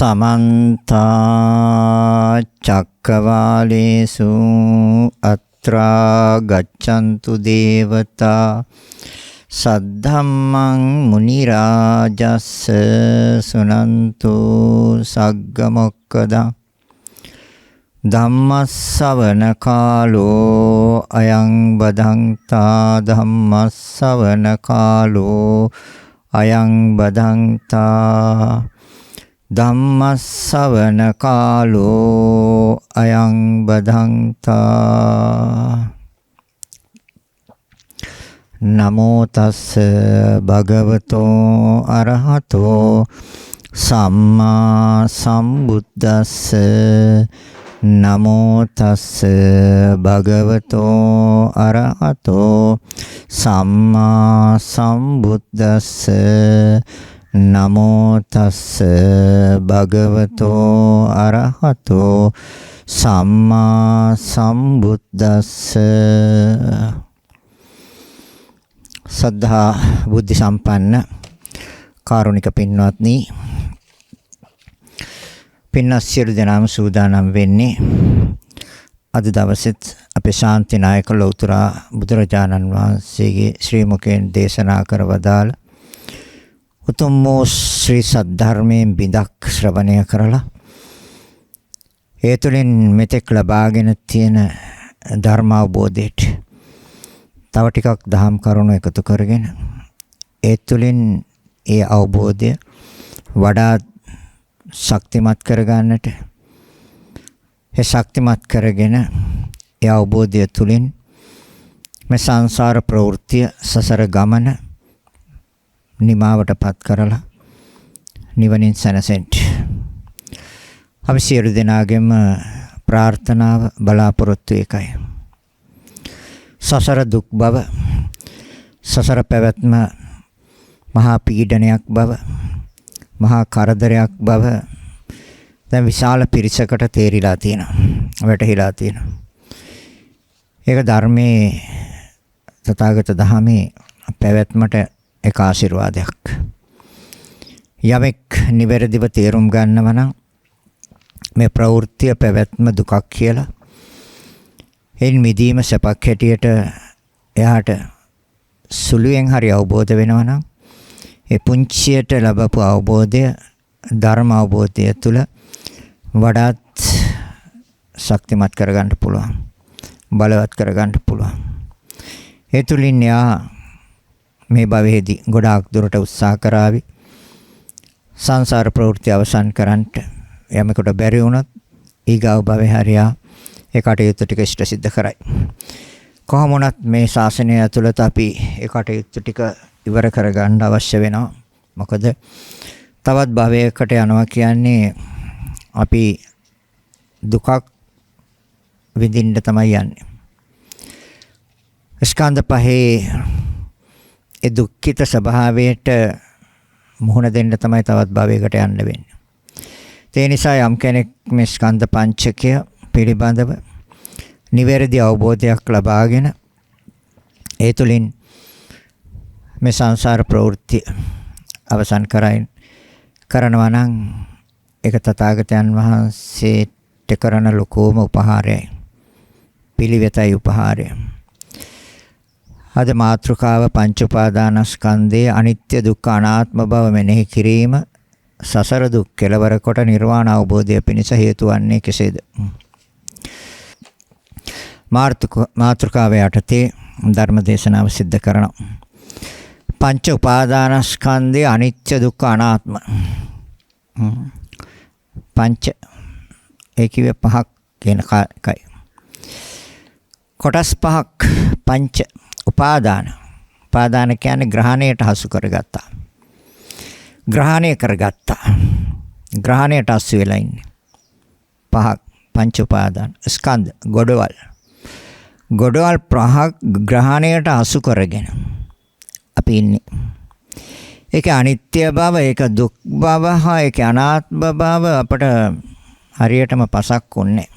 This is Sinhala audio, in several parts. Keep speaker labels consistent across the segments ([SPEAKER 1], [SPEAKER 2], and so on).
[SPEAKER 1] समन्ता चक्रवालेषु अत्रा गच्छन्तु देवता सद्धम्मं मुनिराजस्स सुनन्तु सग्गमोक्खदा धम्मස්සවන කාලෝ අයං බදන්තා ධම්මස්සවන කාලෝ අයං බදන්තා ධම්මස්සවන කාලෝ අයං බදන්තා නමෝ තස්ස භගවතෝ අරහතෝ සම්මා සම්බුද්දස්ස නමෝ තස්ස භගවතෝ අරහතෝ සම්මා සම්බුද්දස්ස නමෝ තස්ස භගවතෝ අරහතෝ සම්මා සම්බුද්දස්ස සද්ධා බුද්ධ සම්පන්න කාරුණික පින්වත්නි පින්වත් සියලු දෙනාම සූදානම් වෙන්නේ අද දවසෙත් අපේ ශාන්තිනායක ලෞතර බුදුරජාණන් වහන්සේගේ ශ්‍රී මුඛයෙන් දේශනා කර වදාළ උතුම් වූ ශ්‍රී සද්ධර්මයෙන් බිඳක් ශ්‍රවණය කරලා ඒ තුළින් මෙතෙක් ලබාගෙන තියෙන ධර්ම අවබෝධයට තව ටිකක් දහම් කරුණු එකතු කරගෙන ඒ තුළින් ඒ අවබෝධය වඩා ශක්තිමත් කරගන්නට ඒ ශක්තිමත් කරගෙන ඒ අවබෝධය තුළින් මේ සංසාර ප්‍රවෘත්ති සසර ගමන නිමාවටපත් කරලා නිවනින් සැනසෙන්න අපි සියලු දෙනාගේම ප්‍රාර්ථනාව බලාපොරොත්තු එකයි සසර දුක් බව සසර පැවැත්ම මහා පීඩනයක් බව මහා කරදරයක් බව දැන් විශාල පිරිසකට තේරිලා තියෙනවා වැටහිලා තියෙනවා ඒක ධර්මයේ තථාගත ධහමේ පැවැත්මට එක ආශිර්වාදයක් යමෙක් නිවැරදිව තේරුම් ගන්නවා නම් මේ ප්‍රවෘත්ති පැවැත්ම දුකක් කියලා එයින් මිදීම සපක් හැටියට එයාට සුළුයෙන් හරි අවබෝධ වෙනවා නම් ඒ පුංචියට ලැබපු අවබෝධය ධර්ම අවබෝධය තුළ වඩාත් ශක්තිමත් කරගන්න පුළුවන් බලවත් කරගන්න පුළුවන් ඒ තුලින් යා මේ භවයේදී ගොඩාක් දුරට උත්සාහ කරાવી සංසාර ප්‍රවෘත්ති අවසන් කරන්නට යමෙකුට බැරි වුණොත් ඊගාව භවයේ හරියා ඒ කටයුතු ටික ඉෂ්ට සිද්ධ කරයි කොහොම වුණත් මේ ශාසනය ඇතුළත අපි ඒ කටයුතු ටික ඉවර කරගන්න අවශ්‍ය වෙනවා. මොකද තවත් භවයකට යනවා කියන්නේ අපි දුකක් විඳින්න තමයි යන්නේ. ස්කන්ධ පහේ ඒ දුක්ඛිත ස්වභාවයට මුහුණ දෙන්න තමයි තවත් භවයකට යන්න වෙන්නේ. ඒ නිසා යම් කෙනෙක් මේ ස්කන්ධ පංචකය පිළිබඳව නිවැරදි අවබෝධයක් ලබාගෙන ඒ තුළින් මේ සංසාර ප්‍රවෘත්ති අවසන් කරනවා නම් ඒක තථාගතයන් වහන්සේට කරන ලොකෝම උපහාරයයි පිළිවෙතයි උපහාරය. අද මාතෘකාව පංච උපාදානස්කන්ධයේ අනිත්‍ය දුක්ඛ අනාත්ම බව මෙනෙහි කිරීම සසර දුක් කෙලවර කොට නිර්වාණ අවබෝධය පිණිස හේතු වන්නේ කෙසේද? මාතෘකාව යටතේ ධර්ම දේශනාව සිද්ධ කරනවා. පංච උපාදානස්කන්ධයේ අනිත්‍ය දුක්ඛ අනාත්ම පංච ඒකිවේ පහක් කියන කයි කොටස් පහක් පංච උපාදාන කියන්නේ ග්‍රහණයට හසු කරගත්තා ග්‍රහණය කරගත්තා ග්‍රහණයට හසු වෙලා ඉන්නේ පහක් පංච උපාදාන ස්කන්ධ ගොඩවල් පහක් ග්‍රහණයට හසු කරගෙන අපි ඉන්නේ. ඒක අනිත්‍ය බව, ඒක දුක් බව, ඒක අනාත්ම බව අපට හරියටම පසක් උන්නේ.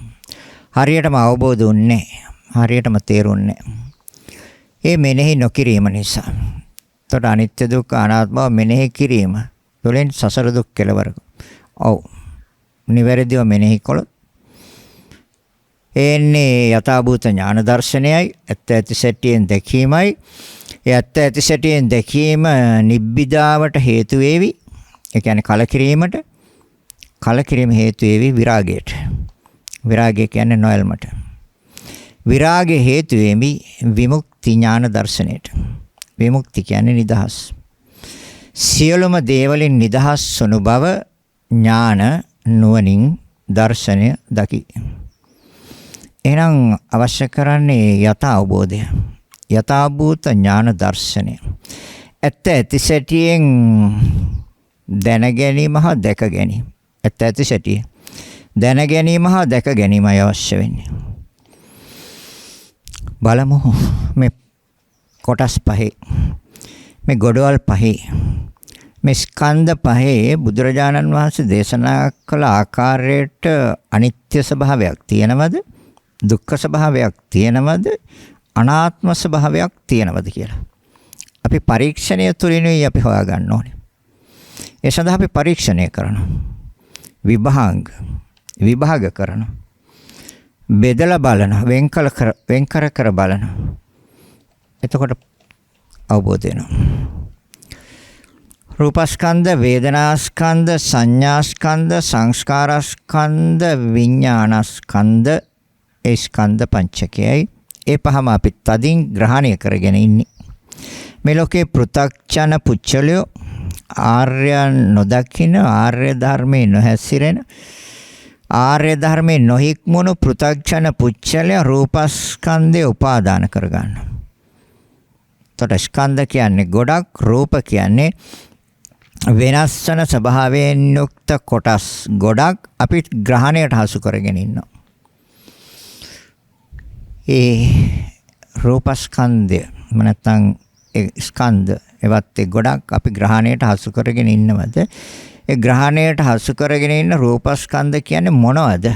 [SPEAKER 1] හරියටම අවබෝධ උන්නේ. හරියටම තේරුන්නේ. ඒ මෙනෙහි නොකිරීම නිසා. එතකොට අනිත්‍ය දුක් අනාත්ම බව මෙනෙහි කිරීම තුළින් සසර දුක් කෙලවර. ඔව්. නිවැරදිව මෙනෙහි කළොත් එන්නේ යථාභූත ඥාන දර්ශනයයි ඇත්ත ඇති සැටියෙන් දැකීමයි. ඒ ඇත්ත ඇති සැටියෙන් දැකීම නිබ්බිදාවට හේතු වේවි. ඒ කියන්නේ කලකිරීම හේතු වේවි විරාගයට. විරාගය කියන්නේ නොයල්මට. විරාගය හේතු වෙමි විමුක්ති ඥාන දර්ශනයට. විමුක්ති කියන්නේ නිදහස්. සියලුම දේවලින් නිදහස් වනු බව ඥාන නුවණින් දර්ශනය දකි. එහෙනම් අවශ්‍ය කරන්නේ යථා අවබෝධය. යථාභූත ඥාන දර්ශනය. ඇත්ත ඇති සැටියෙන් දැන ගැනීම හා දැක ගැනීම. ඇත්ත ඇති සැටිය දැන ගැනීම හා දැක ගැනීමයි අවශ්‍ය වෙන්නේ. බලමු මේ කොටස් පහේ මේ ගොඩවල් පහේ මේ ස්කන්ධ පහේ බුදුරජාණන් වහන්සේ දේශනා කළ ආකාරයට අනිත්‍ය ස්වභාවයක් තියෙනවද? දුක්ඛ ස්වභාවයක් තියෙනවද? අනාත්ම ස්වභාවයක් තියෙනවද කියලා. අපි පරීක්ෂණය තුළිනුයි අපි හොයාගන්න ඕනේ. ඒ සඳහා අපි පරීක්ෂණය කරනවා. විභාග කරනවා. බෙදලා බලනවා. වෙන් කර බලනවා. එතකොට අවබෝධ වෙනවා. රූපස්කන්ධ, වේදනාස්කන්ධ, සංඥාස්කන්ධ, සංස්කාරස්කන්ධ, විඥානස්කන්ධ, ඒ ස්කන්ධ පංචකයයි. ඒ පහම අපි තදින් ග්‍රහණය කරගෙන ඉන්නේ. මේ ලෝකේ පෘථග්ජන පුච්චලයෝ ආර්යයන් නොදකින, ආර්ය ධර්මයේ නොහැසිරෙන, ආර්ය ධර්මයේ නොහික්මුණු පෘථග්ජන පුච්චලය රූපස්කන්ධය උපාදාන කරගන්නවා. එතකොට ස්කන්ධ කියන්නේ ගොඩක්, රූප කියන්නේ වෙනස් වෙන ස්වභාවයෙන් යුක්ත කොටස් ගොඩක් අපි ග්‍රහණයට හසු කරගෙන ඉන්නවා. ඒ රූපස්කන්ධය නැත්නම් ඒ ස්කන්ධ එවත් ගොඩක් අපි ග්‍රහණයට හසු කරගෙන ඉන්නවද? ඒ ග්‍රහණයට හසු කරගෙන ඉන්න රූපස්කන්ධ කියන්නේ මොනවද?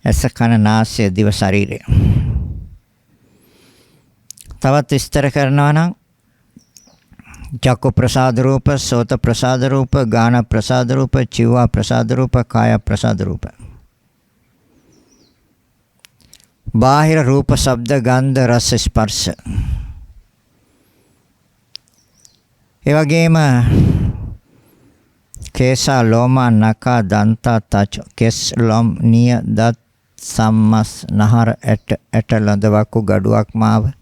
[SPEAKER 1] ඇස, කන, නාසය, දිව, ශරීරය. තවත් විස්තර කරනවා නම් චක්කු ප්‍රසාද රූප, සෝත ප්‍රසාද රූප, ගාන ප්‍රසාද රූප, චිව්වා ප්‍රසාද රූප, කාය ප්‍රසාද රූප. බාහිර රූප, ශබ්ද, ගන්ධ, රස, ස්පර්ශ. ඒ වගේම කේසා, ලෝම, නඛ, දන්ත, තච, කෙස්, ලොම්, නිය, දත්, සම්මස්, නහර, ඇට, ලඳ, වකු, ගඩුවක්, මාව,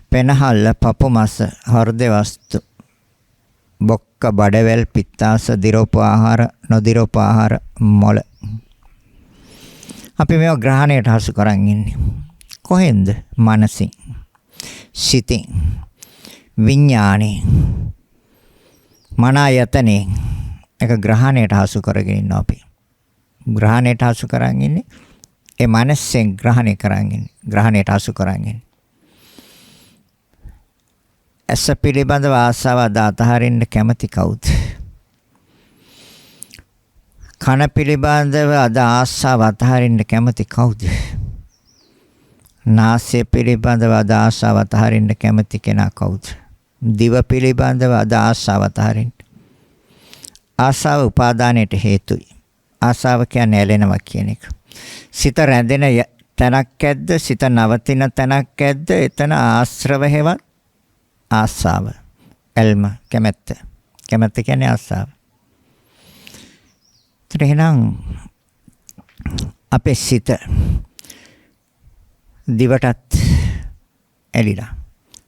[SPEAKER 1] පෙනහල්ල, පපු මස, හෘද වස්තු, බොක්ක, බඩවැල්, පිත්තාස, දිරෝප ආහාර, නොදිරෝප ආහාර, මොළ. අපි මේව ග්‍රහණයට හසු කරන් ඉන්නේ. කොහෙන්ද? මනසින්, සිතින්, විඥානේ, මනායතනේ. ඒක ග්‍රහණයට හසු කරගෙන ඉන්නවා අපි. ග්‍රහණයට හසු කරන් ඉන්නේ. ඒ මනසෙන් ග්‍රහණය කරන් ඉන්නේ. ග්‍රහණයට හසු කරන් ඉන්නේ. ඇස පිළිබඳව ආසාව අතහරින්න කැමති කවුද? කන පිළිබඳව ආසාව අතහරින්න කැමති කවුද? නාසය පිළිබඳව ආසාව අතහරින්න කැමති කෙනා කවුද? දිව පිළිබඳව ආසාව අතහරින්න. ආසාව උපාදානයට හේතුයි. ආසාව කියන්නේ ඇලෙනවා කියන එක. සිත රැඳෙන තැනක් ඇද්ද? සිත නවතින තැනක් ඇද්ද? එතන ආශ්‍රව හේවත් ආසාව, එල්ම, කැමැත්ත. කැමැත්ත කියන්නේ ආසාව. එහෙනම් අපේ සිත දිවටත් ඇලිලා,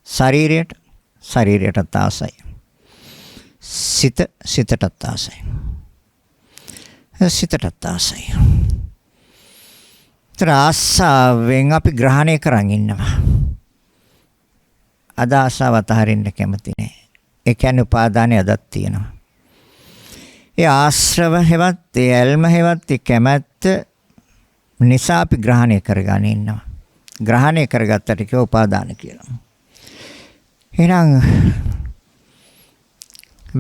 [SPEAKER 1] ශරීරයටත් ආසයි, සිතටත් ආසයි, සිතටත් ආසයි. ආසාවෙන් අපි ග්‍රහණය කරන් ඉන්නවා. අද ආසාව අතහරින්න කැමති නෑ. ඒ කියන්නේ උපාදානය අදත් තියෙනවා. ඒ ආශ්‍රව හේවත්, ඒ ඇල්ම හේවත්, ඒ කැමැත්ත නිසා අපි ග්‍රහණය කරගෙන ඉන්නවා. ග්‍රහණය කරගත්තට ඒක උපාදාන කියලා. එහෙනම්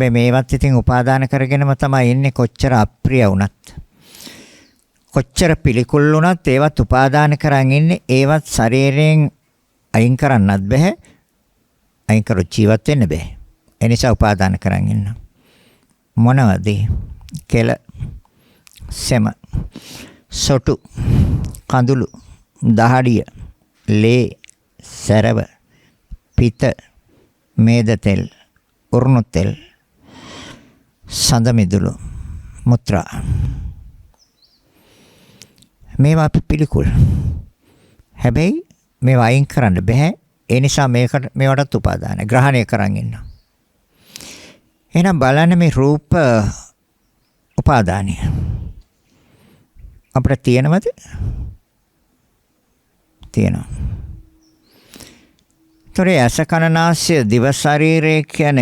[SPEAKER 1] මේවත් ඉතින් උපාදාන කරගෙනම තමයි ඉන්නේ. කොච්චර අප්‍රිය වුණත්, කොච්චර පිළිකුල් වුණත් ඒවත් උපාදාන කරන් ඉන්නේ. ඒවත් ශරීරයෙන් අයින් කරන්නත් බෑ. අයින් කරු ජීවත් වෙන්න බෑ. ඒ නිසා උපාදාන කරන් ඉන්නවා. මොනවද? කෙල, සෙම, සොටු, කඳුළු, දහඩිය, ලේ, සැරව, පිත, මේද තෙල්, උරුණු තෙල්, සඳ මිදුළු, මුත්‍රා. මේවා අපි පිළිකුල්. හැබැයි මේවා අයින් කරන්න බෑ. ඒ නිසා මේවටත් උපාදාන ග්‍රහණය කරන් ඉන්නවා. එහෙනම් බලන්න මේ රූප උපාදානය අපිට තියෙනවද? තියෙනවා. ඒතරේ ඇස කන නාසය දිව ශරීරය කියන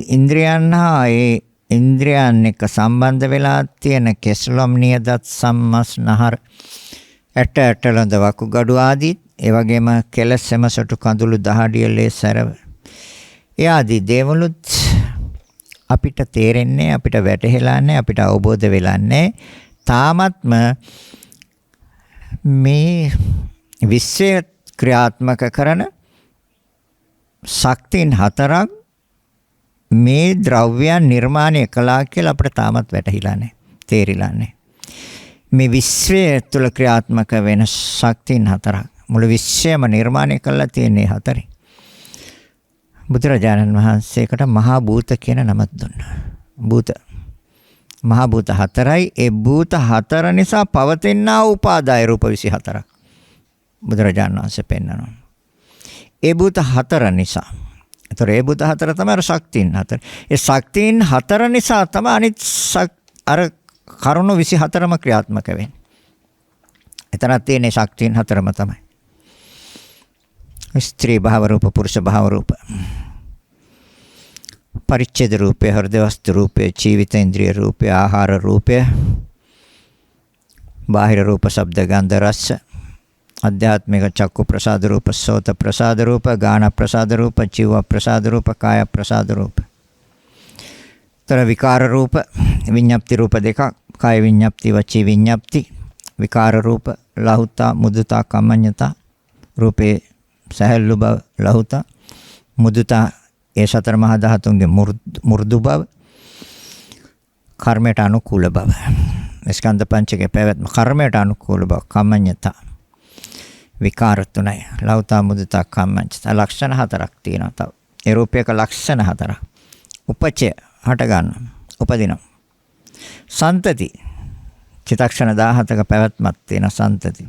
[SPEAKER 1] ඉන්ද්‍රියන් හා ඒ ඉන්ද්‍රියන් එක්ක සම්බන්ධ වෙලා තියෙන කෙස්ලොම් නියදත් සම්මස්නහර ඇට ඇටලඳ වකුගඩු ආදී ඒ වගේම කෙලස් සෙමසටු කඳුළු දහඩිය ලේ සැරව ඒ ආදී දේවලුත් අපිට තේරෙන්නේ අපිට වැටහෙලා නැහැ අපිට අවබෝධ වෙලා නැහැ තාමත්ම මේ විශ්වය ක්‍රියාත්මක කරන ශක්තින් හතරක් මේ ද්‍රව්‍යයන් නිර්මාණය කළා කියලා අපිට තාමත් වැටහිලා නැහැ තේරිලා නැහැ මේ විශ්වය තුළ ක්‍රියාත්මක වෙන ශක්තින් හතරක් මුළු විශ්වයම නිර්මාණය කළා තියෙන්නේ හතරේ බුදුරජාණන් වහන්සේකට මහා භූත කියන නම දුන්නා භූත මහා භූත හතරයි ඒ භූත හතර නිසා පවතිනා උපාදාය රූප 24ක් බුදුරජාණන් වහන්සේ පෙන්නනවා ඒ භූත හතර නිසා ඒතර ඒ භූත හතර තමයි ශක්තියින් හතර ඒ ශක්තියින් හතර නිසා තමයි අනිත් අර කරුණු 24ම ක්‍රියාත්මක වෙන්නේ එතන තියෙන ශක්තියින් හතරම තමයි ස්ත්‍රී භාව රූප පුරුෂ භාව රූප පරිච්ඡේද රූපය හෘද වස්තු රූපය ජීවිත ඉන්ද්‍රිය රූපය ආහාර රූපය බාහිර රූප ශබ්ද ගන්ධ රස අධ්‍යාත්මික චක්කු ප්‍රසාද රූප සෝත ප්‍රසාද රූප ගාන ප්‍රසාද රූප ජීව ප්‍රසාද රූප කාය ප්‍රසාද රූප තර විකාර රූප විඤ්ඤාප්ති රූප දෙකක් කාය විඤ්ඤාප්ති වචී විඤ්ඤාප්ති විකාර රූප ලහුතා මුදුතා කම්මඤ්ඤතා රූපේ සහල්ලු බව ලහුතා මුදුතා ඒ සතර මහා ධාතුන්ගේ මු르දු බව කර්මයට අනුකූල බව ස්කන්ධ පංචකේ පැවැත්ම කර්මයට අනුකූල බව කම්මඤ්ඤතා විකාර තුනයි ලහුතා මුදුතා කම්මඤ්ඤතා ලක්ෂණ හතරක් තියෙනවා තව ඒ රූපයක ලක්ෂණ හතරක් උපචය හට ගන්න උපදිනවා සන්තති චිත්තක්ෂණ 17ක පැවැත්මක් තියෙන සන්තති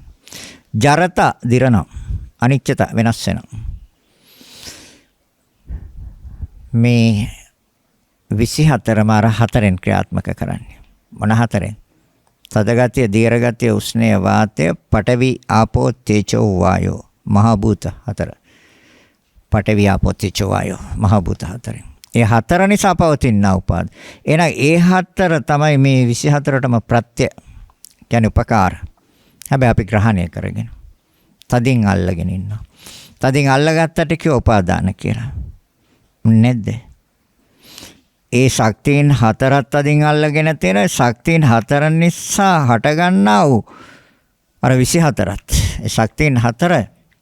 [SPEAKER 1] ජරත දිරනවා අනිච්චත වෙනස් වෙනවා මේ 24ම අර හතරෙන් ක්‍රියාත්මක කරන්නේ මොන හතරෙන් තද ගතිය දීර්ඝ ගතිය උෂ්ණය වාතය පඨවි ආපෝ තේජෝ වායෝ මහ භූත හතර පඨවි ආපෝ තේජෝ වායෝ මහ භූත හතරෙන් ඒ හතර නිසා පවතිනා උපාද එහෙනම් ඒ හතර තමයි මේ 24ටම ප්‍රත්‍ය කියන්නේ උපකාර හැබැයි අපි ග්‍රහණය කරගෙන තදින් අල්ලගෙන ඉන්නවා. තදින් අල්ලගත්තට කිය උපාදාන කියලා. නැද්ද? ඒ ශක්තියින් හතරක් තදින් අල්ලගෙන තියෙන ශක්තියින් හතර නිසා හටගන්නා වූ අර 24ත් ඒ ශක්තියින් හතර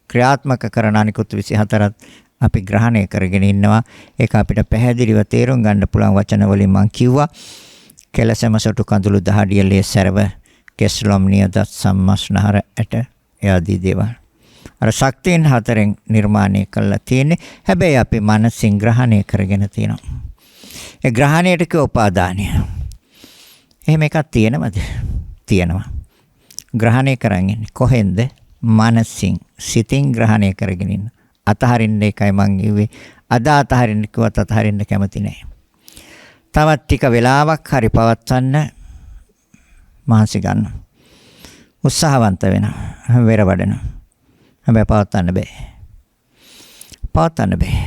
[SPEAKER 1] ක්‍රියාත්මක කරන අනිකුත් 24ත් අපි ග්‍රහණය කරගෙන ඉන්නවා. ඒක අපිට පැහැදිලිව තේරුම් ගන්න පුළුවන් වචන වලින් මම කිව්වා. කෙලසම සොටු කඳුළු දහඩිය ලේ සැරව කෙස්ලොම් නියදත් සම්මස්නහර ඇට යදී දේවල් අර ශක්තියින් හතරෙන් නිර්මාණය කළා තියෙන්නේ හැබැයි අපි මනසින් ග්‍රහණය කරගෙන තියෙනවා ඒ ග්‍රහණයට කිය උපාදානය එහෙම එකක් තියෙනවද තියෙනවා ග්‍රහණය කරන්නේ කොහෙන්ද මනසින් සිතින් ග්‍රහණය කරගෙන ඉන්න අතහරින්න එකයි මං කිව්වේ අද අතහරින්න කිව්වත් අතහරින්න කැමති නැහැ තවත් ටික වෙලාවක් හරි පවත්වන්න මහන්සි ගන්න උත්සාහවන්ත වෙනවා වෙර වඩනවා හැබැයි පවත්වන්න බෑ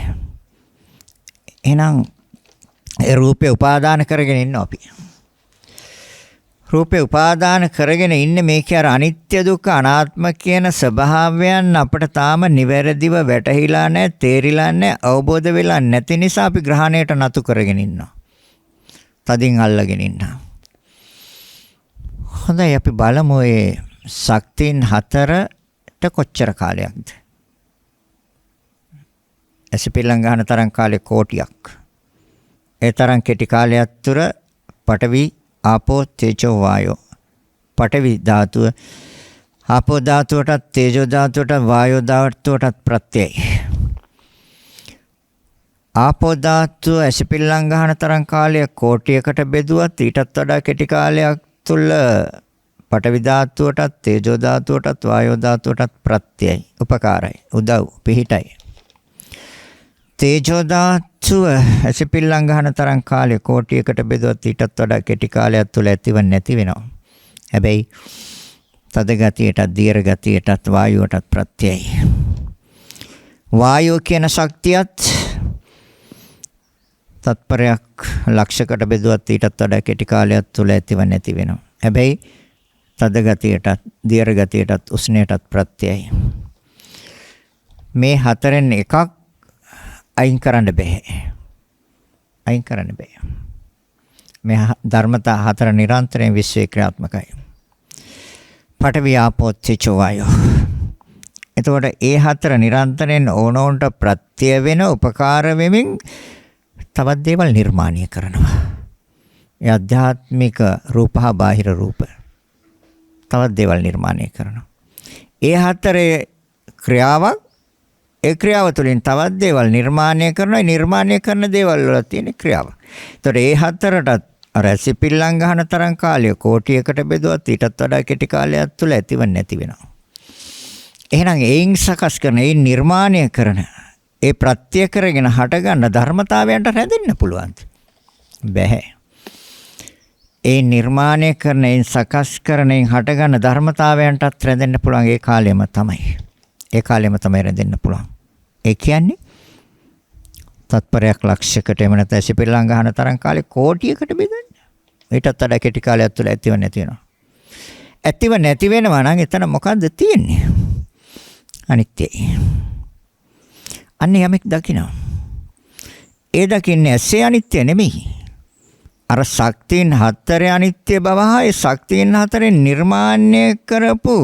[SPEAKER 1] එහෙනම් ඒ රූපේ උපාදාන කරගෙන ඉන්නවා අපි රූපේ උපාදාන කරගෙන ඉන්නේ මේකේ අර අනිත්‍ය දුක්ඛ අනාත්ම කියන ස්වභාවයන් අපිට තාම නිවැරදිව වැටහිලා නැහැ තේරිලා නැහැ අවබෝධ වෙලා නැති නිසා අපි ග්‍රහණයට නතු කරගෙන ඉන්නවා තදින් අල්ලගෙන ඉන්නවා හොඳයි අපි බලමු ඒ ශක්තියින් හතරට කොච්චර කාලයක්ද? ඇසිපිල්ලම් ගන්න තරම් කාලේ කෝටියක්. ඒ තරම් කෙටි කාලයක් තුර පඨවි ආපෝ තේජෝ වායෝ. පඨවි ධාතුව ආපෝ ධාතුවටත් තේජෝ ධාතුවටත් වායෝ ධාතුවටත් ප්‍රත්‍යයයි. ආපෝ ධාතුව ඇසිපිල්ලම් ගන්න තරම් කාලයක් කෝටියකට බෙදුවත් ඊටත් වඩා කෙටි කාලයක් තුල පඨවි ධාතුවටත් තේජෝ ධාතුවටත් වායෝ ධාතුවටත් ප්‍රත්‍යයයි. උපකාරයි. උදව් පිහිටයි. තේජෝ ධාතුව ඇසිපිල්ලම් ගන්න තරම් කාලයක් කෝටියකට බෙදුවත් ඊටත් වඩා කෙටි කාලයක් තුල ඇතිව නැති වෙනවා. හැබැයි තද ගතියටත් දීර්ඝ ගතියටත් වායුවටත් ප්‍රත්‍යයයි. වායුව කියන ශක්තියත් තත්පරයක් ලක්ෂයකට බෙදුවත් ඊටත් වඩා කෙටි කාලයක් තුල ඇතිව නැති වෙනවා. හැබැයි තද ගතියටත් දීර්ඝ ගතියටත් උෂ්ණයටත් ප්‍රත්‍යයයි. මේ හතරෙන් එකක් අයින් කරන්න බෑ. අයින් කරන්න බෑ. මේ ධර්මතා හතර නිරන්තරයෙන් විශ්වයේ ක්‍රියාත්මකයි. පඨවි ආපෝ තේජෝ වායෝ. එතකොට ඒ හතර නිරන්තරයෙන් ඕනෝන්ට ප්‍රත්‍ය වෙන උපකාර වෙමින් තවත් දේවල් නිර්මාණය කරනවා. ඒ ආධ්‍යාත්මික රූප හා බාහිර රූප. තවත් දේවල් නිර්මාණය කරනවා. ඒ හතරේ ක්‍රියාවක් ඒ ක්‍රියාව තුළින් තවත් දේවල් නිර්මාණය කරනවා. නිර්මාණය කරන දේවල් වල තියෙන ක්‍රියාව. එතකොට ඒ හතරටත් අර ඇසිපිල්ලම් ගන්න තරම් කාලය කෝටියකට බෙදුවත් ඊටත් වඩා කෙටි කාලයක් තුල ඇතිව නැති වෙනවා. එහෙනම් ඒයින් සකස් කරන ඒ නිර්මාණය කරන ඒ ප්‍රත්‍ය කරගෙන හටගන්න ධර්මතාවයන්ට රැඳෙන්න පුළුවන්ද? බැහැ. ඒ නිර්මාණය කරන ඒ සකස් කරන ඒ හටගන්න ධර්මතාවයන්ටත් රැඳෙන්න පුළුවන් ඒ කාලෙම තමයි. ඒ කාලෙම තමයි රැඳෙන්න පුළුවන්. ඒ කියන්නේ තත්පරයක් ලක්ෂයකට එම නැත්නම් ඇසිපිල්ලම් ගන්න තරම් කාලේ කෝටියකට බෙදන්න. ඊටත් වඩා කෙටි කාලයක් තුළ ඇතිව නැති වෙනවා. ඇතිව නැති වෙනවා නම් එතන මොකද්ද තියෙන්නේ? අනිත්‍යයි. අන්නේ යමෙක් දකිනවා. ඒ දකින්නේ ඇසේ අනිත්‍ය නෙමෙයි. අර ශක්තියන් හතරේ අනිත්‍ය බව හා ඒ ශක්තියන් හතරෙන් නිර්මාණය කරපු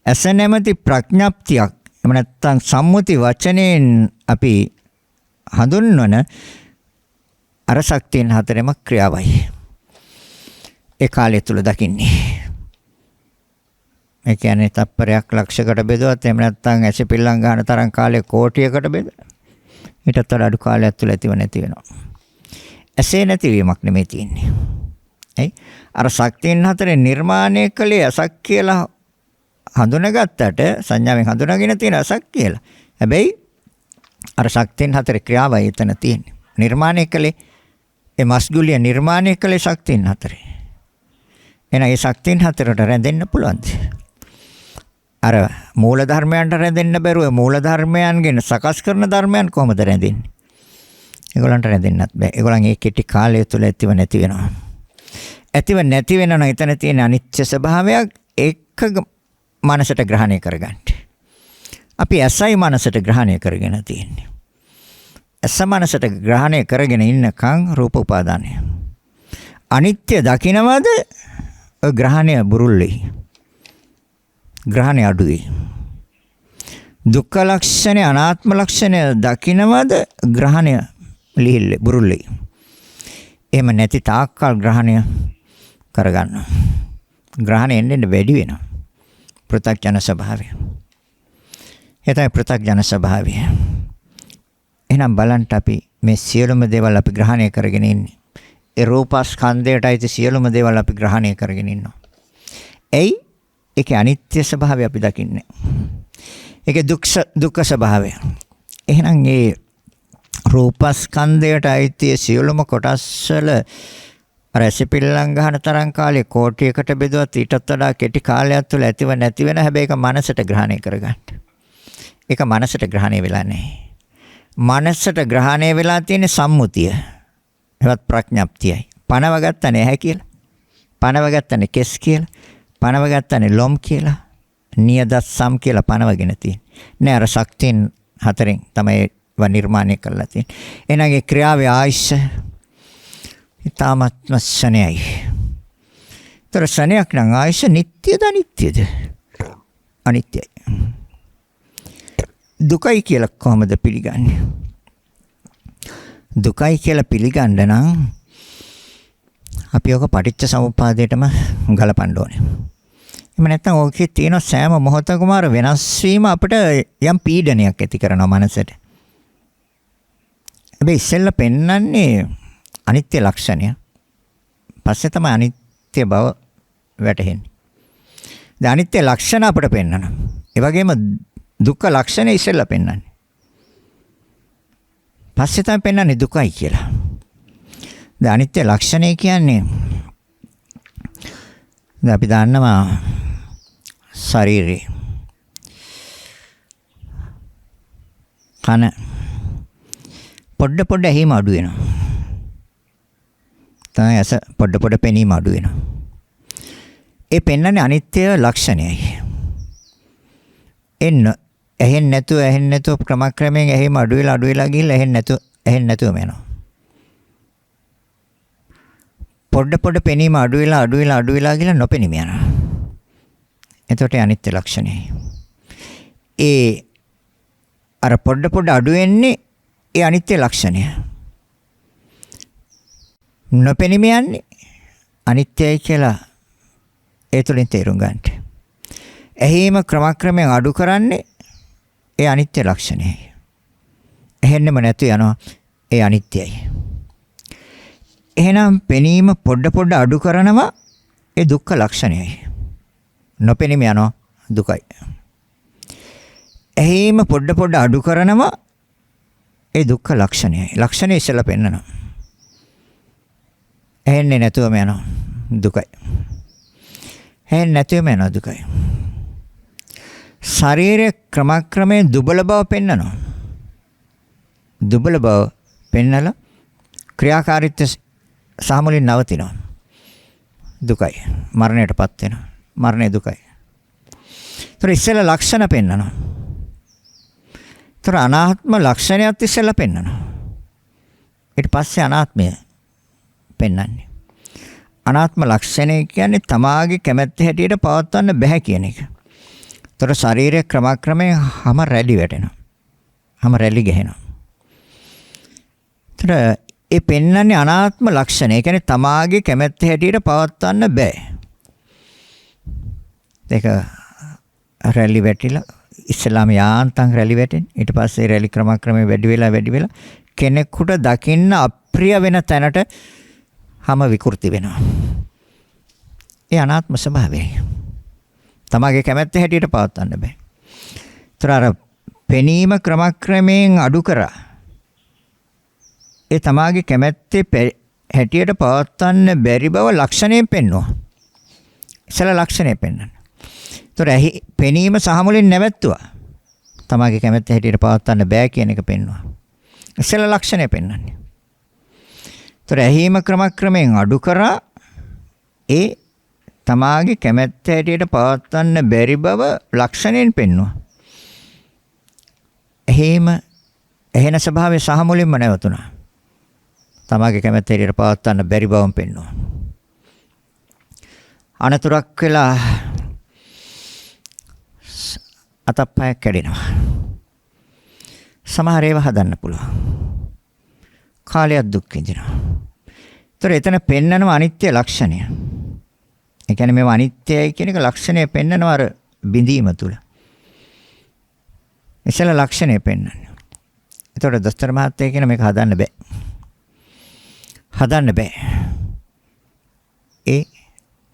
[SPEAKER 1] ඇස නැමැති ප්‍රඥප්තියක් එම නැත්නම් සම්මුති වචනයෙන් අපි හඳුන්වන අර ශක්තියන් හතරෙම ක්‍රියාවයි. ඒ කාලය තුල දකින්නේ. ඒ කියන්නේ තත්පරයක් ලක්ෂයකට බෙදුවත් එහෙම නැත්නම් ඇසිපිල්ලම් ගන්න තරම් කාලය කෝටියකට බෙදලා ඊටත් වඩා අඩු කාලයක් තුල ඇතිව නැති වෙනවා. ඇසේ නැතිවීමක් නෙමෙයි තියෙන්නේ. එයි අර ශක්තියන් හතරේ නිර්මාණය කළේ අසක් කියලා හඳුනාගත්තට සංඥාවෙන් හඳුනාගෙන තියෙන අසක් කියලා. හැබැයි අර ශක්තියන් හතරේ ක්‍රියාවයි එතන තියෙන්නේ. නිර්මාණය කළේ ඒ මස්ගුලිය නිර්මාණය කළේ ශක්තියන් හතරේ. එහෙනම් ඒ ශක්තියන් හතරට රැඳෙන්න පුළුවන්ද? අර මූල ධර්මයන්ට රැඳෙන්න බැරුව මූල ධර්මයන්ගෙන් සකස් කරන ධර්මයන් කොහොමද රැඳෙන්නේ? ඒගොල්ලන්ට රැඳෙන්නත් බෑ. ඒගොල්ලන් ඒ කෙටි කාලය තුල ඇතිව නැති වෙනවා. ඇතිව නැති වෙනවා එතන තියෙන අනිත්‍ය ස්වභාවයක් එක මනසට ග්‍රහණය කරගන්න. අපි ඇසයි මනසට ග්‍රහණය කරගෙන තියෙන්නේ. ඇස මනසට ග්‍රහණය කරගෙන ඉන්නකම් රූප උපාදානය. අනිත්‍ය දකින්නවද? ග්‍රහණය බුරුල්ලේ. ග්‍රහණය අඩුවේ. දුක්ඛ ලක්ෂණය අනාත්ම ලක්ෂණය දකින්නවද? ග්‍රහණය ලිහිල්ලේ බුරුල්ලේ. එහෙම නැති තාක්කල් ග්‍රහණය කරගන්නවා. ග්‍රහණය එන්නේ වැඩි වෙනවා. පෘථග්ජන ස්වභාවය. එතයි පෘථග්ජන ස්වභාවය. එහෙනම් බලන්න අපි මේ සියලුම දේවල් අපි ග්‍රහණය කරගෙන ඉන්නේ. ඒ රූපස්කන්ධයට අයිති සියලුම දේවල් අපි ග්‍රහණය කරගෙන ඉන්නවා. එයි ඒකේ අනිත්‍ය ස්වභාවය අපි දකින්නේ. ඒකේ දුක්ඛ ස්වභාවය. එහෙනම් මේ රූපස්කන්ධයට අයිති සියලුම කොටස් වල රැසිපිල්ලම් ගන්න තරම් කාලේ කෝටියකට බෙදුවත් ඊටත් වඩා කෙටි කාලයක් තුළ ඇතිව නැති වෙන හැබැයි ඒක මනසට ග්‍රහණය කරගන්න. ඒක මනසට ග්‍රහණය වෙලා නැහැ. මනසට ග්‍රහණය වෙලා තියෙන සම්මුතිය. ඒවත් ප්‍රඥප්තියයි. පණව ගත්ත නැහැ කියලා. පණව ගත්තනේ කෙස් කියලා. පණව ගත්තනේ ලොම් කියලා. නියදස්සම් කියලා පණවගෙන තියෙන්නේ. නෑ අර ශක්තියන් හතරෙන් තමයි නිර්මාණය කරලා තියෙන්නේ. එහෙනම් ඒ ක්‍රියාවේ ආයශ ඊ타මත්ම ශණයයි. ତର ශණයක් නම් ආයශ නිට්ටයද අනිත්‍යද? අනිත්‍යයි. දුකයි කියලා කොහොමද පිළිගන්නේ? දුකයි කියලා පිළිගන්න නම් අපි ඔක පටිච්ච සමුප්පාදයටම ගලපන්න ඕනේ. එහෙම නැත්නම් ඕකේ තියෙන සෑම මොහොතකම අර වෙනස් වීම අපිට යම් පීඩනයක් ඇති කරනවා මනසට. හැබැයි ඉස්සෙල්ලා පෙන්වන්නේ අනිත්‍ය ලක්ෂණය. පස්සේ තමයි අනිත්‍ය බව වැටහෙන්නේ. දැන් අනිත්‍ය ලක්ෂණ අපිට පෙන්වනවා. ඒ වගේම දුක්ඛ ලක්ෂණ ඉස්සෙල්ලා පෙන්වන්නේ. පස්සේ තමයි පෙන්වන්නේ දුකයි කියලා. දැන් අනිත්‍ය ලක්ෂණය කියන්නේ දැන් අපි දන්නවා ශරීරේ කන පොඩ ඇහිම අඩු වෙනවා. තමයි ඇස පොඩ පෙනීම අඩු වෙනවා. ඒ පෙන්වන්නේ අනිත්‍ය ලක්ෂණයයි. ඇහෙන්නේ නැතුව ක්‍රමක්‍රමයෙන් ඇහිම අඩු වෙලා ගිහිල්ලා ඇහෙන්නේ නැතුවම යනවා. පොඩ පෙනීම අඩු වෙලා ගිහිල්ලා නොපෙනීම යනවා. එතකොට අනිත්‍ය ලක්ෂණයයි. ඒ අර පොඩ අඩු වෙන්නේ ඒ අනිත්‍ය ලක්ෂණය. නොපෙනීම යන්නේ අනිත්‍යයි කියලා ඒ තුලින් තේරුම් ගන්නට. ඇහිම ක්‍රමක්‍රමයෙන් අඩු කරන්නේ ඒ අනිත්‍ය ලක්ෂණයයි. ඇහෙන්නෙම නැතු යනවා ඒ අනිත්‍යයි. එහෙනම් පෙනීම පොඩ අඩු කරනවා ඒ දුක්ඛ ලක්ෂණයයි. නොපෙනීම යනවා දුකයි. ඇහිම පොඩ අඩු කරනවා ඒ දුක්ඛ ලක්ෂණයයි. ලක්ෂණය ඉස්සෙල්ලා පෙන්නනවා. ඇහෙන්නේ නැතුවම යනවා දුකයි. ඇහෙන්නේ නැතුවම යනවා දුකයි. ශරීරයේ ක්‍රමක්‍රමයෙන් දුබල බව පෙන්නනවා. දුබල බව පෙන්නලා ක්‍රියාකාරීත්වය සාමුලින් නවතිනවා. දුකයි. මරණයටපත් වෙනවා. මරණය දුකයි. ඒතර ඉස්සෙල්ලා ලක්ෂණ පෙන්නනවා. ඒතර අනාත්ම ලක්ෂණයත් ඉස්සෙල්ලා පෙන්නනවා. ඊට පස්සේ අනාත්මය පෙන්වන්නේ. අනාත්ම ලක්ෂණය කියන්නේ තමාගේ කැමැත්ත හැටියට පවත්වන්න බෑ කියන එක. ඒතර ශරීරයේ ක්‍රමක්‍රමයෙන් හැම රැලි වැටෙනවා. හැම රැලි ගහනවා. ඒතර ඒ පෙන්වන්නේ අනාත්ම ලක්ෂණය. ඒ කියන්නේ තමාගේ කැමැත්ත හැටියට පවත්වන්න බෑ. ඒක රැලි වැටිලා ඉස්ලාම යාන්තම් රැලි වැටෙන. ඊට පස්සේ රැලි ක්‍රමක්‍රමයෙන් වැඩි වෙලා කෙනෙකුට දකින්න අප්‍රිය වෙන තැනට හැම විකෘති වෙනවා. ඒ අනාත්ම ස්වභාවයයි. තමාගේ කැමැත්ත හැටියට පවත්වන්න බෑ. ඒතර අර පෙනීම ක්‍රමක්‍රමයෙන් අඩු කරා. ඒ තමාගේ කැමැත්තේ හැටියට පවත්වන්න බැරි බව ලක්ෂණයෙන් පෙන්වනවා. ඉතල ලක්ෂණය පෙන්වන්න. ඒතර පෙනීම සහ මුලින් නැවැත්තුවා. තමාගේ කැමැත්ත හැටියට පවත්වන්න බෑ කියන එක පෙන්වනවා. ඉතල ලක්ෂණය පෙන්වන්නේ. ඒතර ඇහිම ක්‍රමක්‍රමයෙන් අඩු කරා ඒ තමාගේ කැමැත්ත හැටියට පවත්වන්න බැරි බව ලක්ෂණයෙන් පෙන්වනවා. එහෙන ස්වභාවය සහ මුලින්ම නැවතුණා. තමාගේ කැමැත්ත හැටියට පවත්වන්න බැරි බවම පෙන්වනවා. අනතුරක් වෙලා අතප්පයක් කැඩෙනවා. සමහර ඒවා හදන්න පුළුවන්. කාලයක් දුක් විඳිනවා. ඒතර එතන පෙන්නනවා අනිත්‍ය ලක්ෂණය. ඒ කියන්නේ මේව අනිත්‍යයි කියන එක ලක්ෂණය පෙන්නනවා අර බිඳීම තුල. ඉතල ලක්ෂණය පෙන්නන්නේ. ඒතකොට දොස්තර මහත්තයා කියන මේක හදන්න බෑ. හදන්න බෑ. ඒ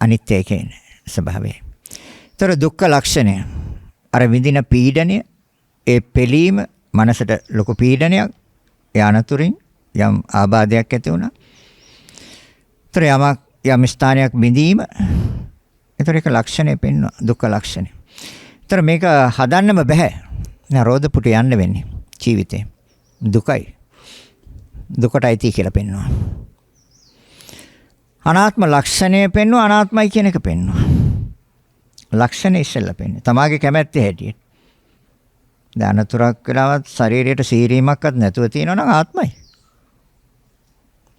[SPEAKER 1] අනිත්‍යයි කියන ස්වභාවය. ඒතර දුක්ඛ ලක්ෂණය අර විඳින පීඩනය ඒ පිළීම මනසට ලොකු පීඩනයක් ඒ අනතුරින් යම් ආබාධයක් ඇති වුණා. ඒතර යම් ස්ථානයක් බිඳීම ඒතර ඒක ලක්ෂණය පෙන්වනවා දුක්ඛ ලක්ෂණය. ඒතර මේක හදන්නම බෑ. නා රෝද පුට යන්න වෙන්නේ ජීවිතේ. දුකයි. දුකටයි තී කියලා පෙන්වනවා. අනාත්ම ලක්ෂණය පෙන්වනවා අනාත්මයි කියන එක පෙන්වනවා. ලක්ෂණ ඉස්සෙල්ලා පෙන්වන්නේ. තමාගේ කැමැත්තේ හැටියට. දැන් අනතුරක් වෙලාවත් ශරීරයට සීරීමක්වත් නැතුව තියෙනවා නම් ආත්මයි.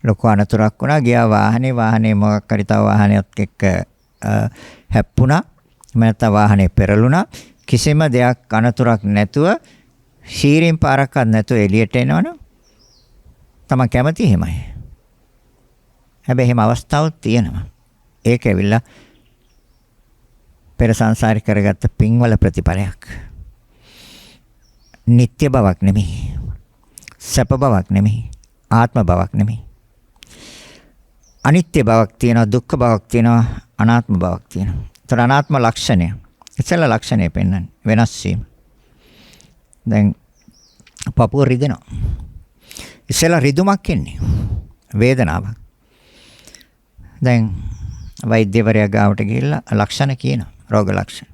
[SPEAKER 1] ලොකු අනතුරක් වුණා ගියා වාහනේ මොකක් හරි තව වාහනයක් එක්ක හැප්පුණා. නැත්නම් වාහනේ පෙරළුණා. කිසිම දෙයක් අනතුරක් නැතුව සීරීම් පාරක්වත් නැතුව එළියට එනවනම් තමන් කැමති එහෙමයි. හැබැයි එහෙම අවස්ථාවක් තියෙනවා. ඒක ඇවිල්ලා පෙර සංසාරේ කරගත්ත පින්වල ප්‍රතිඵලයක්. නিত্য බවක් නෙමෙයි. සැප බවක් නෙමෙයි. ආත්ම බවක් නෙමෙයි. අනිත්‍ය බවක් තියෙනවා, දුක්ඛ බවක් තියෙනවා, අනාත්ම බවක් තියෙනවා. ඒතර අනාත්ම ලක්ෂණය. ඉතල ලක්ෂණය පෙන්වන්නේ වෙනස් වීම. දැන් පපුව රිදෙනවා. ඉතල රිදුමක් එන්නේ. වේදනාවක්. දැන් වෛද්‍යවරයා ගාවට ගිහිල්ලා ලක්ෂණ කියනවා. රෝග ලක්ෂණ.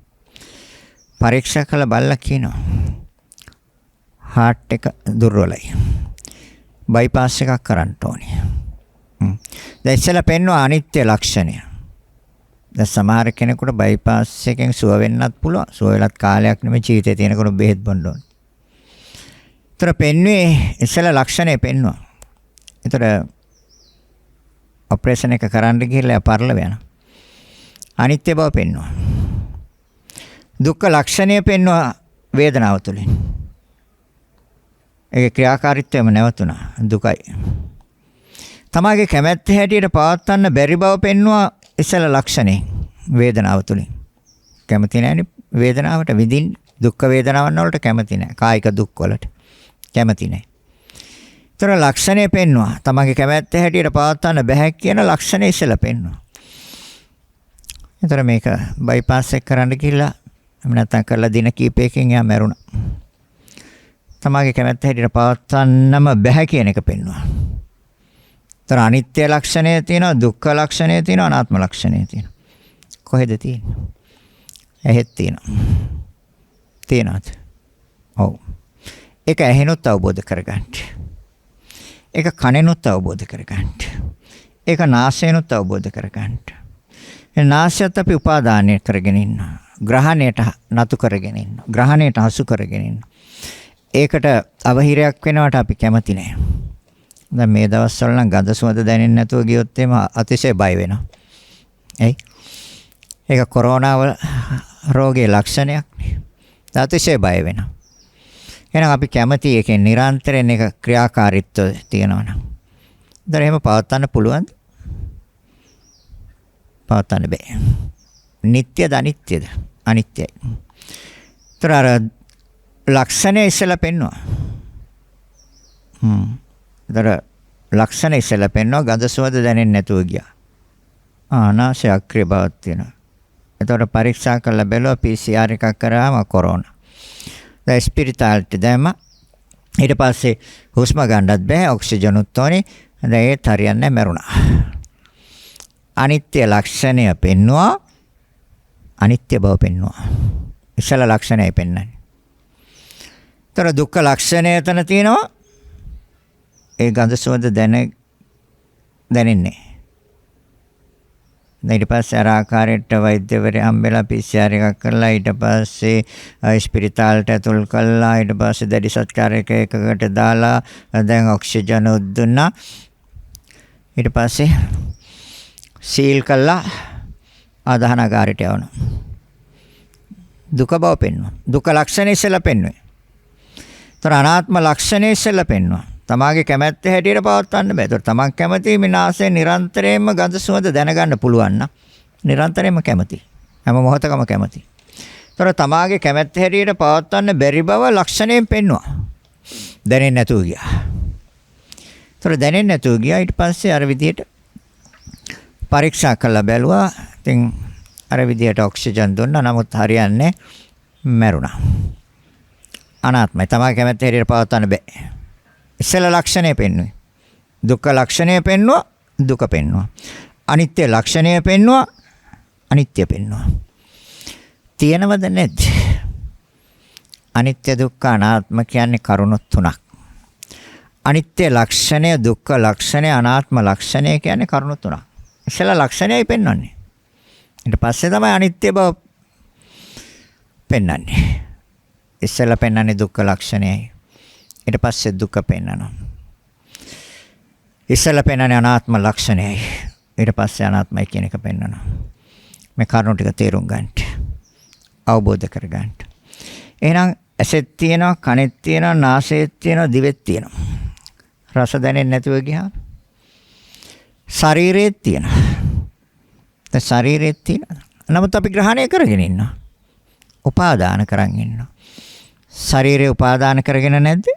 [SPEAKER 1] පරීක්ෂා කළ බලලා කියනවා. හાર્ට් එක දුර්වලයි. බයිපාස් එකක් කරන්න ඕනේ. දැන් ඉස්සෙල්ලා පෙන්වුවා අනිත්‍ය ලක්ෂණය. දැන් සමහර කෙනෙකුට බයිපාස් එකෙන් සුව වෙන්නත් පුළුවන්. සුව වෙලත් කාලයක් නෙමෙයි ජීවිතේ තියෙනකොට බෙහෙත් බොන්න ඕනේ. ඒතර පෙන්වුවේ ඉස්සෙල්ලා ලක්ෂණය පෙන්වුවා. ඒතර ඔපරේෂන් එක කරන්න ගිහලා පරලව යනවා. අනිත්‍ය බව පෙන්වුවා. දුක්ඛ ලක්ෂණය පෙන්වුවා වේදනාව තුළින්. ඒකේ ක්‍රියාකාරීත්වයම නැවතුණා. දුකයි. තමාගේ කැමැත්ත හැටියට පවත්වන්න බැරි බව පෙන්වුවා ඉස්සල ලක්ෂණේ වේදනාව තුළින්. කැමති නැහැනේ වේදනාවට විඳින්න. දුක්ඛ වේදනාවන් වලට කැමති නැහැ. කායික දුක් වලට කැමති නැහැ. ඒතර ලක්ෂණේ පෙන්වුවා. තමාගේ කැමැත්ත හැටියට පවත්වන්න බැහැ කියන ලක්ෂණේ ඉස්සල පෙන්වුවා. ඒතර මේක බයිපාස් එක කරන්න ගිහලා නැත්නම් කරලා දින කීපයකින් යා මැරුණා. තමාගේ කැමැත්ත හැටියට පවත්වන්නම බැහැ කියන එක පෙන්වුවා. ඒතර අනිත්‍ය ලක්ෂණය තියෙනවා, දුක්ඛ ලක්ෂණය තියෙනවා, අනාත්ම ලක්ෂණය තියෙනවා. කොහෙද තියෙන්නේ? ඇහෙත් තියෙනවා. තියෙනවද? ඔව්. ඒක ඇහෙනොත් අවබෝධ කරගන්න. ඒක කනෙනොත් අවබෝධ කරගන්න. ඒක නාසයෙන්ොත් අවබෝධ කරගන්න. ඒ නාසයත් අපි උපාදානය කරගෙන ඉන්නවා. ග්‍රහණයට නතු කරගෙන ඉන්නවා. ග්‍රහණයට හසු කරගෙන ඉන්නවා. ඒකට අවහිරයක් වෙනවට අපි කැමති නෑ. දැන් මේ දවස්වල නම් ගඳ සුවඳ දැනෙන්නේ නැතුව ගියොත් එම අතිශය බය වෙනවා. එයි. ඒක කොරෝනා රෝගයේ ලක්ෂණයක් නේ. අතිශය බය වෙනවා. එහෙනම් අපි කැමති එකෙන් නිරන්තරයෙන් එක ක්‍රියාකාරීත්වය තියෙනවා නම්. දැන් එහෙම පවත්වන්න පුළුවන්ද? පවත්වන්න බෑ. නිට්ටයද අනිත්‍යද? අනිත්‍යයි. ඒතර අර ලක්ෂණය ඉස්සලා පෙන්වනවා. ඒතර ලක්ෂණය ඉස්සලා පෙන්වනවා ගඳ සුවඳ දැනෙන්නේ නැතුව ගියා. නාසය අක්‍රිය බවක් තියෙනවා. ඒතර පරීක්ෂා කරලා බැලුවා PCR එකක් කරාම කොරෝනා. දැන් ස්පිරිතාලට දැම්මා. ඊට පස්සේ හුස්ම ගන්නත් බෑ, ඔක්සිජන් උත් ඕනේ. දැන් ඒත් හරියන්නේ නැහැ, මැරුණා. අනිත්‍ය ලක්ෂණය පෙන්වුවා. අනිත්‍ය බව පෙන්වුවා. ඉස්සලා ලක්ෂණය පෙන්වන්නේ. ඒතර දුක්ඛ ලක්ෂණය එතන තියෙනවා. ඒ ගඳ සුවඳ දැනෙන්නේ. ඊට පස්සේ අර ආකාරයට වෛද්‍යවරයා හම්බෙලා PCR එකක් කරලා ඊට පස්සේ ස්පිරිතාලට ඇතුල් කළා. ඊට පස්සේ දැඩි සත්කාර එකකට දාලා දැන් ඔක්සිජන් උදුන්නා. ඊට පස්සේ සීල් කළා ආදාහනාගාරයට යවනවා. දුක බව පෙන්වනවා. දුක ලක්ෂණය ඉස්සෙල්ලා පෙන්වුවේ. ඒතර අනාත්ම ලක්ෂණය ඉස්සෙල්ලා පෙන්වනවා. තමාගේ කැමැත්ත හැටියට පවත්වන්න බෑ. ඒතර තමන් කැමති විනාශයෙන් නිරන්තරයෙන්ම ගඳ සුවඳ දැනගන්න පුළුවන් නම් නිරන්තරයෙන්ම කැමති. හැම මොහොතකම කැමති. ඒතර තමාගේ කැමැත්ත හැටියට පවත්වන්න බැරි බව ලක්ෂණයෙන් පෙන්වුවා. දැනෙන්නේ නැතුව ගියා. ඒතර දැනෙන්නේ නැතුව ගියා. ඊට පස්සේ අර විදියට පරීක්ෂා කළා බැලුවා. ඉතින් අර විදියට ඔක්සිජන් දුන්නා. නමුත් හරියන්නේ මැරුණා. අනාත්මයි. තමාගේ කැමැත්ත හැටියට පවත්වන්න බෑ. ඉස්සෙල්ලා ලක්ෂණය පෙන්වුවේ. දුක්ඛ ලක්ෂණය පෙන්වුවා, දුක පෙන්වුවා. අනිත්‍ය ලක්ෂණය පෙන්වුවා, අනිත්‍ය පෙන්වුවා. තියෙනවද නැද්ද? අනිත්‍ය දුක්ඛ අනාත්ම කියන්නේ කරුණු තුනක්. අනිත්‍ය ලක්ෂණය, දුක්ඛ ලක්ෂණය, අනාත්ම ලක්ෂණය කියන්නේ කරුණු තුනක්. ඉස්සෙල්ලා ලක්ෂණයයි පෙන්වන්නේ. ඊට පස්සේ තමයි අනිත්‍ය බව පෙන්වන්නේ. ඉස්සෙල්ලා පෙන්වන්නේ දුක්ඛ ලක්ෂණයයි. ඊට පස්සේ දුක පෙන්වනවා. ඉස්සෙල්ලා පෙන්වන්නේ අනාත්ම ලක්ෂණයයි. ඊට පස්සේ අනාත්මයි කියන එක පෙන්වනවා. මේ කරුණු ටික තේරුම් ගන්න. අවබෝධ කර ගන්න. එහෙනම් ඇසෙත් තියෙනවා, කනෙත් තියෙනවා, නාසයෙත් තියෙනවා, දිවෙත් තියෙනවා. රස දැනෙන්නේ නැතුව ගියාම ශරීරෙත් තියෙනවා. දැන් ශරීරෙත් තියෙනවා. නමුත් අපි ග්‍රහණය කරගෙන ඉන්නවා. උපාදාන කරන් ඉන්නවා. ශරීරය උපාදාන කරගෙන නැද්ද?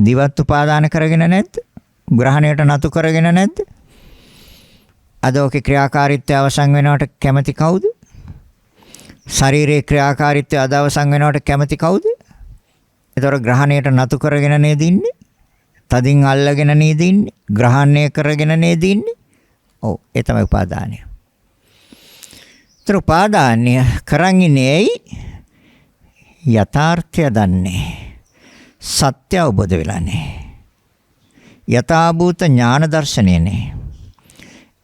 [SPEAKER 1] දිවත් උපාදාන කරගෙන නැද්ද? ග්‍රහණයට නතු කරගෙන නැද්ද? අද ඔකේ ක්‍රියාකාරීත්වය අවසන් වෙනවට කැමති කවුද? ශරීරයේ ක්‍රියාකාරීත්වය අද අවසන් වෙනවට කැමති කවුද? ඒතර ග්‍රහණයට නතු කරගෙන නේද ඉන්නේ? තදින් අල්ලගෙන නේද ඉන්නේ? ග්‍රහණය කරගෙන නේද ඉන්නේ? ඔව් ඒ තමයි උපාදානය. ඒතර උපාදානය කරන් ඉන්නේ ඇයි? යථාර්ථය දන්නේ. සත්‍ය අවබෝධ වෙලා නැහැ. යථාභූත ඥාන දර්ශනයනේ.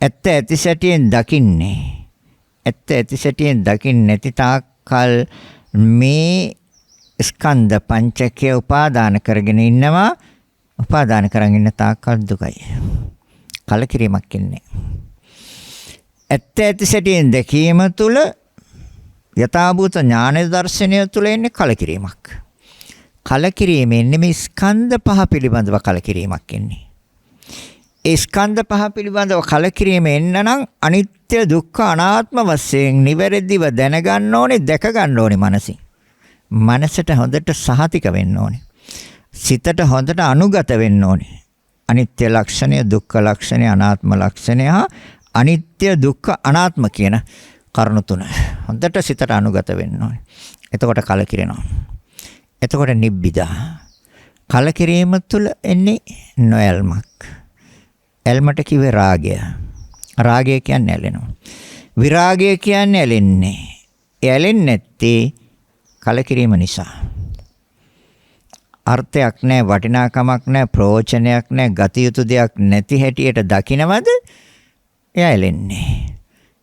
[SPEAKER 1] ඇත්ත ඇති සැටියෙන් දකින්නේ. ඇත්ත ඇති සැටියෙන් දකින්නේ නැති තාක්කල් මේ ස්කන්ධ පංචකය උපාදාන කරගෙන ඉන්නවා. උපාදාන කරගෙන ඉන්න තාක්කල් දුකයි. කලකිරීමක් ඉන්නේ. ඇත්ත ඇති සැටියෙන් දැකීම තුළ යථාභූත ඥාන දර්ශනය තුළ ඉන්නේ කලකිරීමක්. කලකිරීමෙන් නෙමෙයි ස්කන්ධ පහ පිළිබඳව කලකිරීමක් එන්නේ. ඒ ස්කන්ධ පහ පිළිබඳව කලකිරීම එන්න නම් අනිත්‍ය දුක්ඛ අනාත්ම වශයෙන් නිවැරදිව දැනගන්න ඕනේ, දැක ගන්න ඕනේ මනසින්. මනසට හොඳට සහතික වෙන්න ඕනේ. සිතට හොඳට අනුගත වෙන්න ඕනේ. අනිත්‍ය ලක්ෂණය, දුක්ඛ ලක්ෂණය, අනාත්ම ලක්ෂණය හා අනිත්‍ය දුක්ඛ අනාත්ම කියන කරුණු තුන හොඳට සිතට අනුගත වෙන්න ඕනේ. එතකොට කලකිරෙනවා. එතකොට නිබ්බිදා. කලකිරීම තුළ එන්නේ නොයල්මක්. ඇල්මට කිව්වේ රාගය. රාගය කියන්නේ ඇලෙනවා. විරාගය කියන්නේ ඇලෙන්නේ. ඇලෙන්නේ නැත්තේ කලකිරීම නිසා. අර්ථයක් නැහැ, වටිනාකමක් නැහැ, ප්‍රයෝජනයක් නැහැ, ගතිය යුතු දෙයක් නැති හැටියට දකිනවද? එයා ඇලෙන්නේ.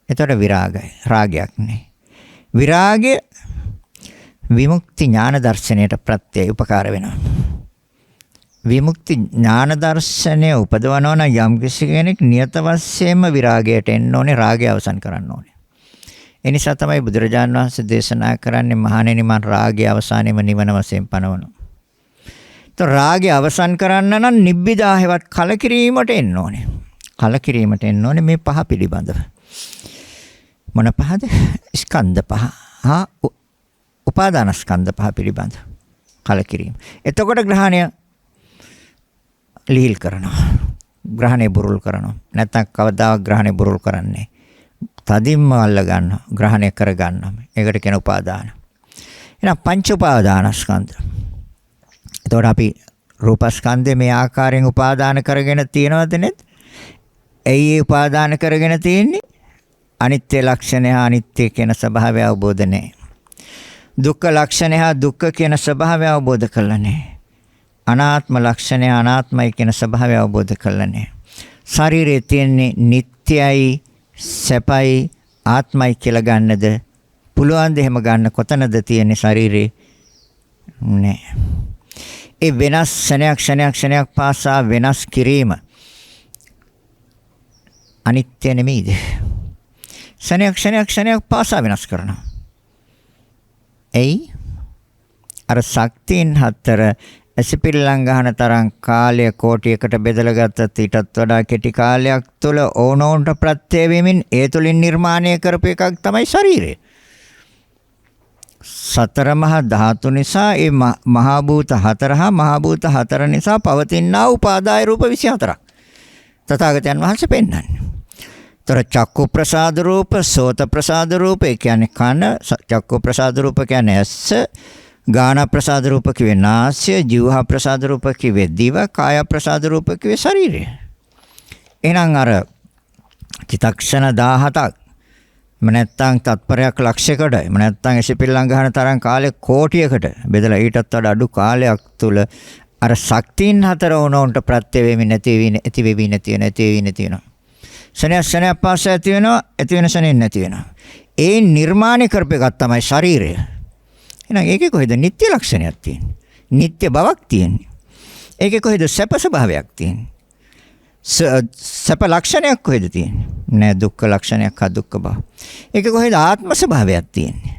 [SPEAKER 1] එතකොට විරාගය. රාගයක් නැහැ. විරාගය විමුක්ති ඥාන දර්ශනයට ප්‍රත්‍යය උපකාර වෙනවා. විමුක්ති ඥාන දර්ශනය උපදවනවා නම් යම් කෙනෙක් නියත වශයෙන්ම විරාගයට එන්න ඕනේ, රාගය අවසන් කරන්න ඕනේ. ඒ නිසා තමයි බුදුරජාණන් වහන්සේ දේශනා කරන්නේ මහණෙනි මං රාගය අවසානයේම නිවන වශයෙන් පනවනවා. તો රාගය අවසන් කරන්න නම් නිබ්බිදාහෙවත් කලකිරීමට එන්න ඕනේ. කලකිරීමට එන්න ඕනේ මේ පහ පිළිබඳව. මොන පහද? ස්කන්ධ පහ. හා උපාදානස්කන්ධ පහ පිළිබඳ කලකිරීම. එතකොට ග්‍රහණය ලීල් කරනවා. ග්‍රහණය බුරුල් කරනවා. නැත්නම් කවදාවත් ග්‍රහණය බුරුල් කරන්නේ. තදින්ම අල්ල ගන්නවා. ග්‍රහණය කර ගන්නවා. ඒකට කියන උපාදාන. එහෙනම් පංච උපාදානස්කන්ධ. එතකොට අපි රූපස්කන්ධය මේ ආකාරයෙන් උපාදාන කරගෙන තියෙනවද නැද්ද? ඇයි උපාදාන කරගෙන තියෙන්නේ? අනිත්‍ය ලක්ෂණය අනිත්‍ය කියන ස්වභාවය අවබෝධ නැහැ. දුක්ඛ ලක්ෂණය හා දුක්ඛ කියන ස්වභාවය අවබෝධ කරලා නැහැ. අනාත්ම ලක්ෂණය අනාත්මයි කියන ස්වභාවය අවබෝධ කරලා නැහැ. ශරීරයේ තියෙන්නේ නිට්ටයයි, සැපයි, ආත්මයි කියලා ගන්නද? පුළුවන් ද එහෙම ගන්න? කොතනද තියෙන්නේ ශරීරේ? නැහැ. ඒ වෙනස් ක්ෂණයක් පාසා වෙනස් කිරීම අනිත්‍ය නෙමෙයිද? ක්ෂණයක් පාසා වෙනස් කරනවා. එයි අර ශක්තියින් හතර ඇසිපිල්ලම් ගන්න තරම් කාලය කෝටියකට බෙදලා ගත්තත් ඊටත් වඩා කෙටි කාලයක් තුළ ඕනෝන්ට ප්‍රත්‍ය වෙමින් ඒ තුලින් නිර්මාණය කරපු එකක් තමයි ශරීරය. සතර මහා ධාතු නිසා ඒ මහා භූත හතර හා මහා භූත හතර නිසා පවතිනා උපාදාය රූප 24ක්. තථාගතයන් වහන්සේ පෙන්වන්නේ. තොර චක්කු ප්‍රසාද රූප, සෝත ප්‍රසාද රූප කියන්නේ කන, චක්කු ප්‍රසාද රූප කියන්නේ ඇස, ගාන ප්‍රසාද රූප කිව්වේ නාසය, જીවහා ප්‍රසාද රූප කිව්වේ දිව, කාය ප්‍රසාද රූප කිව්වේ ශරීරය. එහෙනම් අර චිත්තක්ෂණ 17ක් නැත්නම් තත්පරයක් ලක්ෂයකට නැත්නම් එසිපිල්ලම් ගන්න තරම් කාලෙ කෝටියකට බෙදලා ඊටත් වඩා අඩු කාලයක් තුල අර ශක්තියින් හතර ඕනෝන්ට ප්‍රත්‍ය වෙමින් නැති වෙවි නැති වෙනවා. ශනයක් පාසා ඇති වෙනවා, ඇති වෙන ශනේ නැති වෙනවා. ඒ නිර්මාණය කරපු එකක් තමයි ශරීරය. එහෙනම් ඒකේ කොහෙද නිත්‍ය ලක්ෂණයක් තියෙන්නේ? නිත්‍ය බවක් තියෙන්නේ. ඒකේ කොහෙද සැප ස්වභාවයක් තියෙන්නේ? සැප ලක්ෂණයක් කොහෙද තියෙන්නේ? නෑ දුක්ඛ ලක්ෂණයක් හා දුක්ඛ බව. ඒකේ කොහෙද ආත්ම ස්වභාවයක් තියෙන්නේ?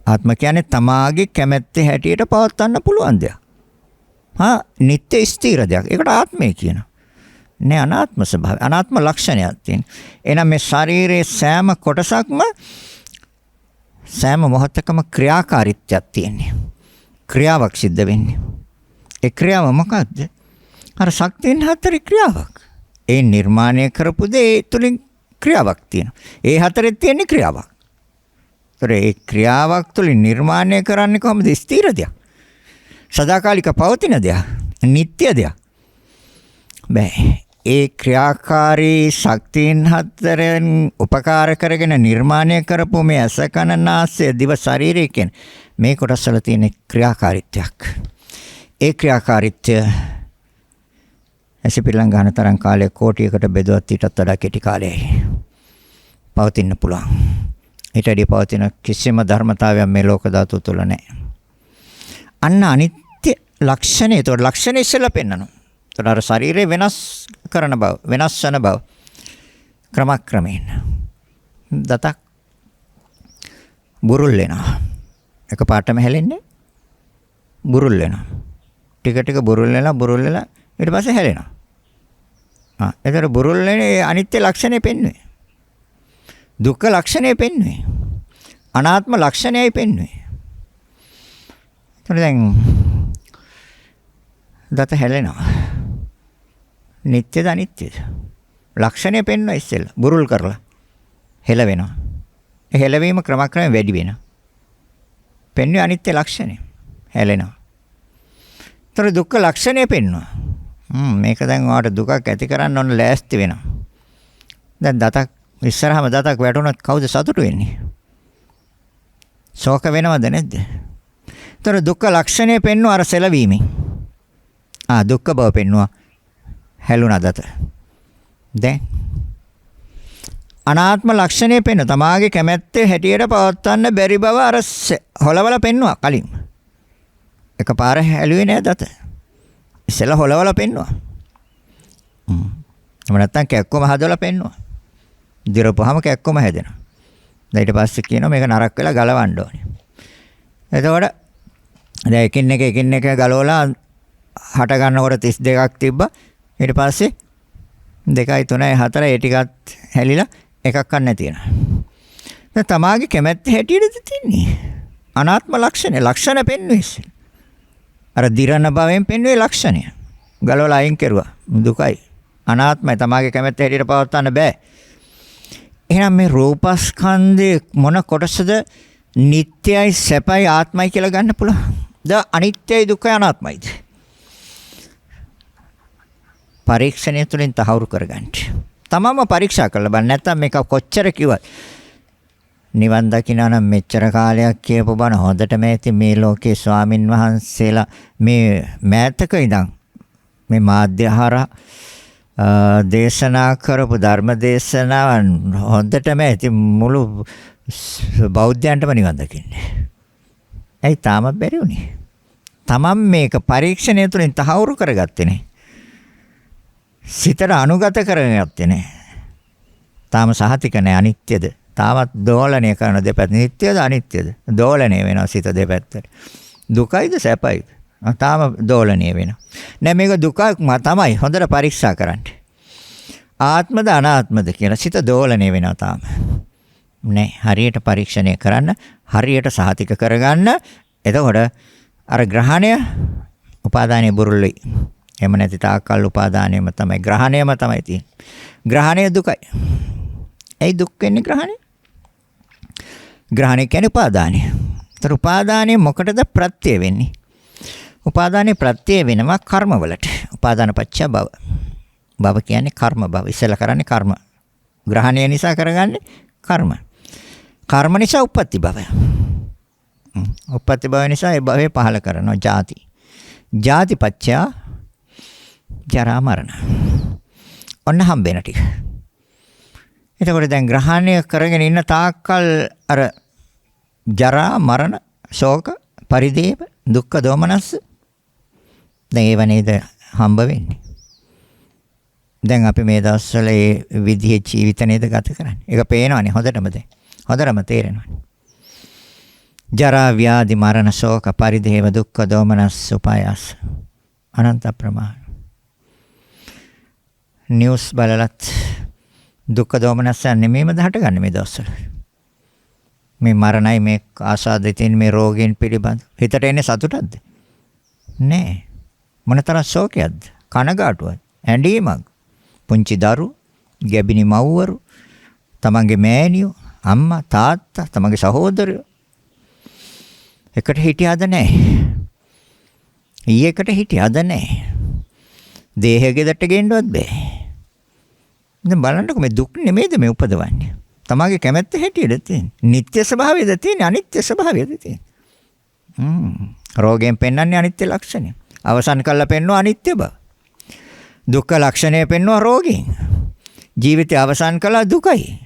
[SPEAKER 1] ආත්ම කියන්නේ තමාගේ කැමැත්තේ හැටියට පවත්වන්න පුළුවන් දෙයක්. නිත්‍ය ස්ථිර දෙයක්. ඒකට ආත්මය කියනවා. නෑ අනාත්ම ස්වභාවය. අනාත්ම ලක්ෂණයක් තියෙන. එහෙනම් මේ ශරීරයේ සෑම කොටසක්ම සෑම මොහොතකම ක්‍රියාකාරීත්වයක් තියෙන්නේ. ක්‍රියාවක් සිද්ධ වෙන්නේ. ඒ ක්‍රියාව මොකක්ද? අර ශක්තියන් හතරේ ක්‍රියාවක්. ඒ නිර්මාණය කරපු දේ තුලින් ක්‍රියාවක් තියෙනවා. ඒ හතරේ තියෙන ක්‍රියාවක්. ඒතර ඒ ක්‍රියාවක් තුලින් නිර්මාණය කරන්නේ කොහොමද? ස්ථිර දෙයක්. සදාකාලික පවතින දෙයක්. නිට්ටය දෙයක්. බෑ. ඒ ක්‍රියාකාරී ශක්තියන් හතරෙන් උපකාර කරගෙන නිර්මාණය කරපු මේ ඇස කන නාසය දිව ශරීරය කියන මේ කොටස්වල තියෙන ක්‍රියාකාරීත්වයක්. ඒ ක්‍රියාකාරීත්වය ඇසිපිල්ලම් ගන්න තරම් කාලයක් කෝටියකට බෙදුවත් ඊටත් වඩා කෙටි කාලයයි පවතින්න පුළුවන්. ඊට වඩා පවතින කිසිම ධර්මතාවයක් මේ ලෝක ධාතු තුල නැහැ. අන්න අනිත්‍ය ලක්ෂණය. ඒතකොට ලක්ෂණය ඉස්සෙල්ලා පෙන්නනවා. ඒතකොට අර ශරීරය වෙනස් කරන බව, වෙනස් වෙන බව ක්‍රමක්‍රමයෙන් දතක් බුරුල් වෙනවා. එක පාටම හැලෙන්නේ බුරුල් වෙනවා. ටික ටික බුරුල් වෙලා ඊට පස්සේ හැලෙනවා. ඒතර බුරුල් වෙන්නේ අනිත්‍ය ලක්ෂණය පෙන්වන්නේ. දුක්ඛ ලක්ෂණය පෙන්වන්නේ. අනාත්ම ලක්ෂණයයි පෙන්වන්නේ. ඒතර දැන් දත හැලෙනවා. නිට්ටයද අනිත්‍යද? ලක්ෂණය පෙන්වන ඉස්සෙල්ලා බුරුල් කරලා හෙල වෙනවා. ඒ හෙලවීම ක්‍රමක්‍රමයෙන් වැඩි වෙනවා. පෙන්වන්නේ අනිත්‍ය ලක්ෂණය. හැලෙනවා. ඒතර දුක්ඛ ලක්ෂණය පෙන්වනවා. මේක දැන් ඔයාලට දුකක් ඇති කරන්න ඕන ලෑස්ති වෙනවා. දැන් දතක් ඉස්සරහම දතක් වැටුණොත් කවුද සතුටු වෙන්නේ? ශෝක වෙනවද නැද්ද? ඒතර දුක්ඛ ලක්ෂණය පෙන්වන අර සෙලවීමෙන්. දුක්ඛ බව පෙන්වුවා. හැලුණා දත. දැන් අනාත්ම ලක්ෂණය පෙන්වන තමාගේ කැමැත්තේ හැටියට පවත්වන්න බැරි බව අර හොලවල පෙන්වුවා කලින්. එකපාර හැලුවේ නෑ දත. ඉස්සෙල්ලා හොලවල පෙන්වුවා. එහෙම නැත්නම් කැක්කම හදවලා පෙන්වුවා. දිරපුවාම කැක්කම හැදෙනවා. ඊට පස්සේ කියනවා මේක නරක් වෙලා ගලවන්න ඕනේ. එතකොට දැන් එකින් එක ගලවලා හට ගන්නකොට 32ක් තිබ්බා. ඊට පස්සේ 2යි 3යි 4යි ඒ ටිකත් හැලිලා එකක් ගන්න නැති වෙනවා. දැන් තමාගේ කැමැත්ත හැටියටද තින්නේ. අනාත්ම ලක්ෂණ ලක්ෂණ පෙන්වෙන්නේ. අර දිරණ භවයෙන් පෙන්වේ ලක්ෂණය. ගලවලා අයින් කරුවා. දුකයි. අනාත්මයි. තමාගේ කැමැත්ත හැටියට පවත්වන්න බෑ. එහෙනම් මේ රූපස්කන්ධයේ මොන කොටසද නිට්ටයයි සැපයි ආත්මයි කියලා ගන්න පුළුවන්? ද අනිත්‍යයි දුක්ඛයි අනාත්මයිද? පරීක්ෂණය තුළින් තහවුරු කරගන්න. තමම පරීක්ෂා කරලා බලන්න. නැත්නම් මේක කොච්චර කිව්වත් නිවන් දකින්න නම් මෙච්චර කාලයක් කියපු බණ හොඳටම ඇති මේ ලෝකේ ස්වාමින් වහන්සේලා මේ මෑතක ඉඳන් මේ මාධ්‍ය හරහා දේශනා කරපු ධර්ම දේශනාවන් හොඳටම ඇති මුළු බෞද්ධයන්ටම නිවන් දකින්නේ. ඇයි තාම බැරි වුනේ? තමන් මේක පරීක්ෂණය තුළින් තහවුරු කරගත්තේ නේ. සිතට අනුගත කරගත්තේ නේ. තාම සහතික නැහැ අනිත්‍යද? තාමත් දෝලණය කරන දෙපැත්ත නිට්ටයද අනිත්‍යද? දෝලණය වෙනවා සිත දෙපැත්තට. දුකයිද සැපයිද? තාම දෝලණය වෙනවා. නෑ මේක දුකක් තමයි. හොඳට පරීක්ෂා කරන්න. ආත්මද අනාත්මද කියලා සිත දෝලණය වෙනවා තාම. නෑ හරියට පරීක්ෂණය කරන්න, හරියට සහතික කරගන්න. එතකොට අර ග්‍රහණය උපාදානයේ බුරුල්ලයි. එහෙම නැති තාක්කල් උපාදානයම තමයි ග්‍රහණයම තමයි තියෙන්නේ. ග්‍රහණය දුකයි. ඇයි දුක් වෙන්නේ ග්‍රහණය? ග්‍රහණය කියන්නේ උපාදානය. ඒතර උපාදානය මොකටද ප්‍රත්‍ය වෙන්නේ? උපාදානයේ ප්‍රත්‍ය වෙනවා කර්මවලට. උපාදාන පත්‍ය භව. භව කියන්නේ කර්ම භව. ඉස්සෙල්ලා කරන්නේ කර්ම. ග්‍රහණය නිසා කරගන්නේ කර්ම. කර්ම නිසා උප්පත්ති භව. උප්පත්ති භව නිසා ඒ භවය පහල කරනවා ජාති. ජාති පත්‍ය ජරා මරණ. ඔන්න හම්බෙන ටික. එතකොට දැන් ග්‍රහණය කරගෙන ඉන්න තාක්කල් අර ජරා මරණ ශෝක පරිදේව දුක්ඛ දෝමනස්ස දැන් ඒව නේද හම්බ වෙන්නේ. දැන් අපි මේ දවස්වල මේ විදිහේ ජීවිත නේද ගත කරන්නේ. ඒක පේනවනේ හොඳටම දැන්. හොඳටම තේරෙනවනේ. ජරා ව්‍යාධි මරණ ශෝක පරිදේව දුක්ඛ දෝමනස්ස උපායාස අනන්ත ප්‍රමාණ. නිවුස් බලලත් දුක්ඛ දෝමනස්යන් නෙමෙයිමද හටගන්නේ මේ දවස්වල. මේ මරණයි මේ ආසාදේ තියෙන මේ රෝගීන් පිළිබඳ හිතට එන්නේ සතුටක්ද? නෑ. මොනතරම් ශෝකයක්ද? කනගාටුවක්ද? ඇඬීමක්. පුංචි දරු, ගැබිනි මව්වරු, තමන්ගේ මෑණියෝ, අම්මා, තාත්තා, තමන්ගේ සහෝදරයෝ එකට හිටියද නැහැ. ඊයකට හිටියද නැහැ. දේහය ගෙදරට ගෙන්නවත් බෑ. දැන් බලන්නකො මේ දුක් නෙමෙයිද මේ උපදවන්නේ. තමන්ගේ කැමැත්ත හැටියද තියෙන්නේ. නিত্য ස්වභාවයද තියෙන්නේ, අනිත්‍ය ස්වභාවයද තියෙන්නේ. රෝගයෙන් පෙන්වන්නේ අනිත්‍ය ලක්ෂණය. අවසන් කළා පෙන්වනවා අනිත්‍ය බව. දුක්ඛ ලක්ෂණය පෙන්වනවා රෝගයෙන්. ජීවිතය අවසන් කළා දුකයි.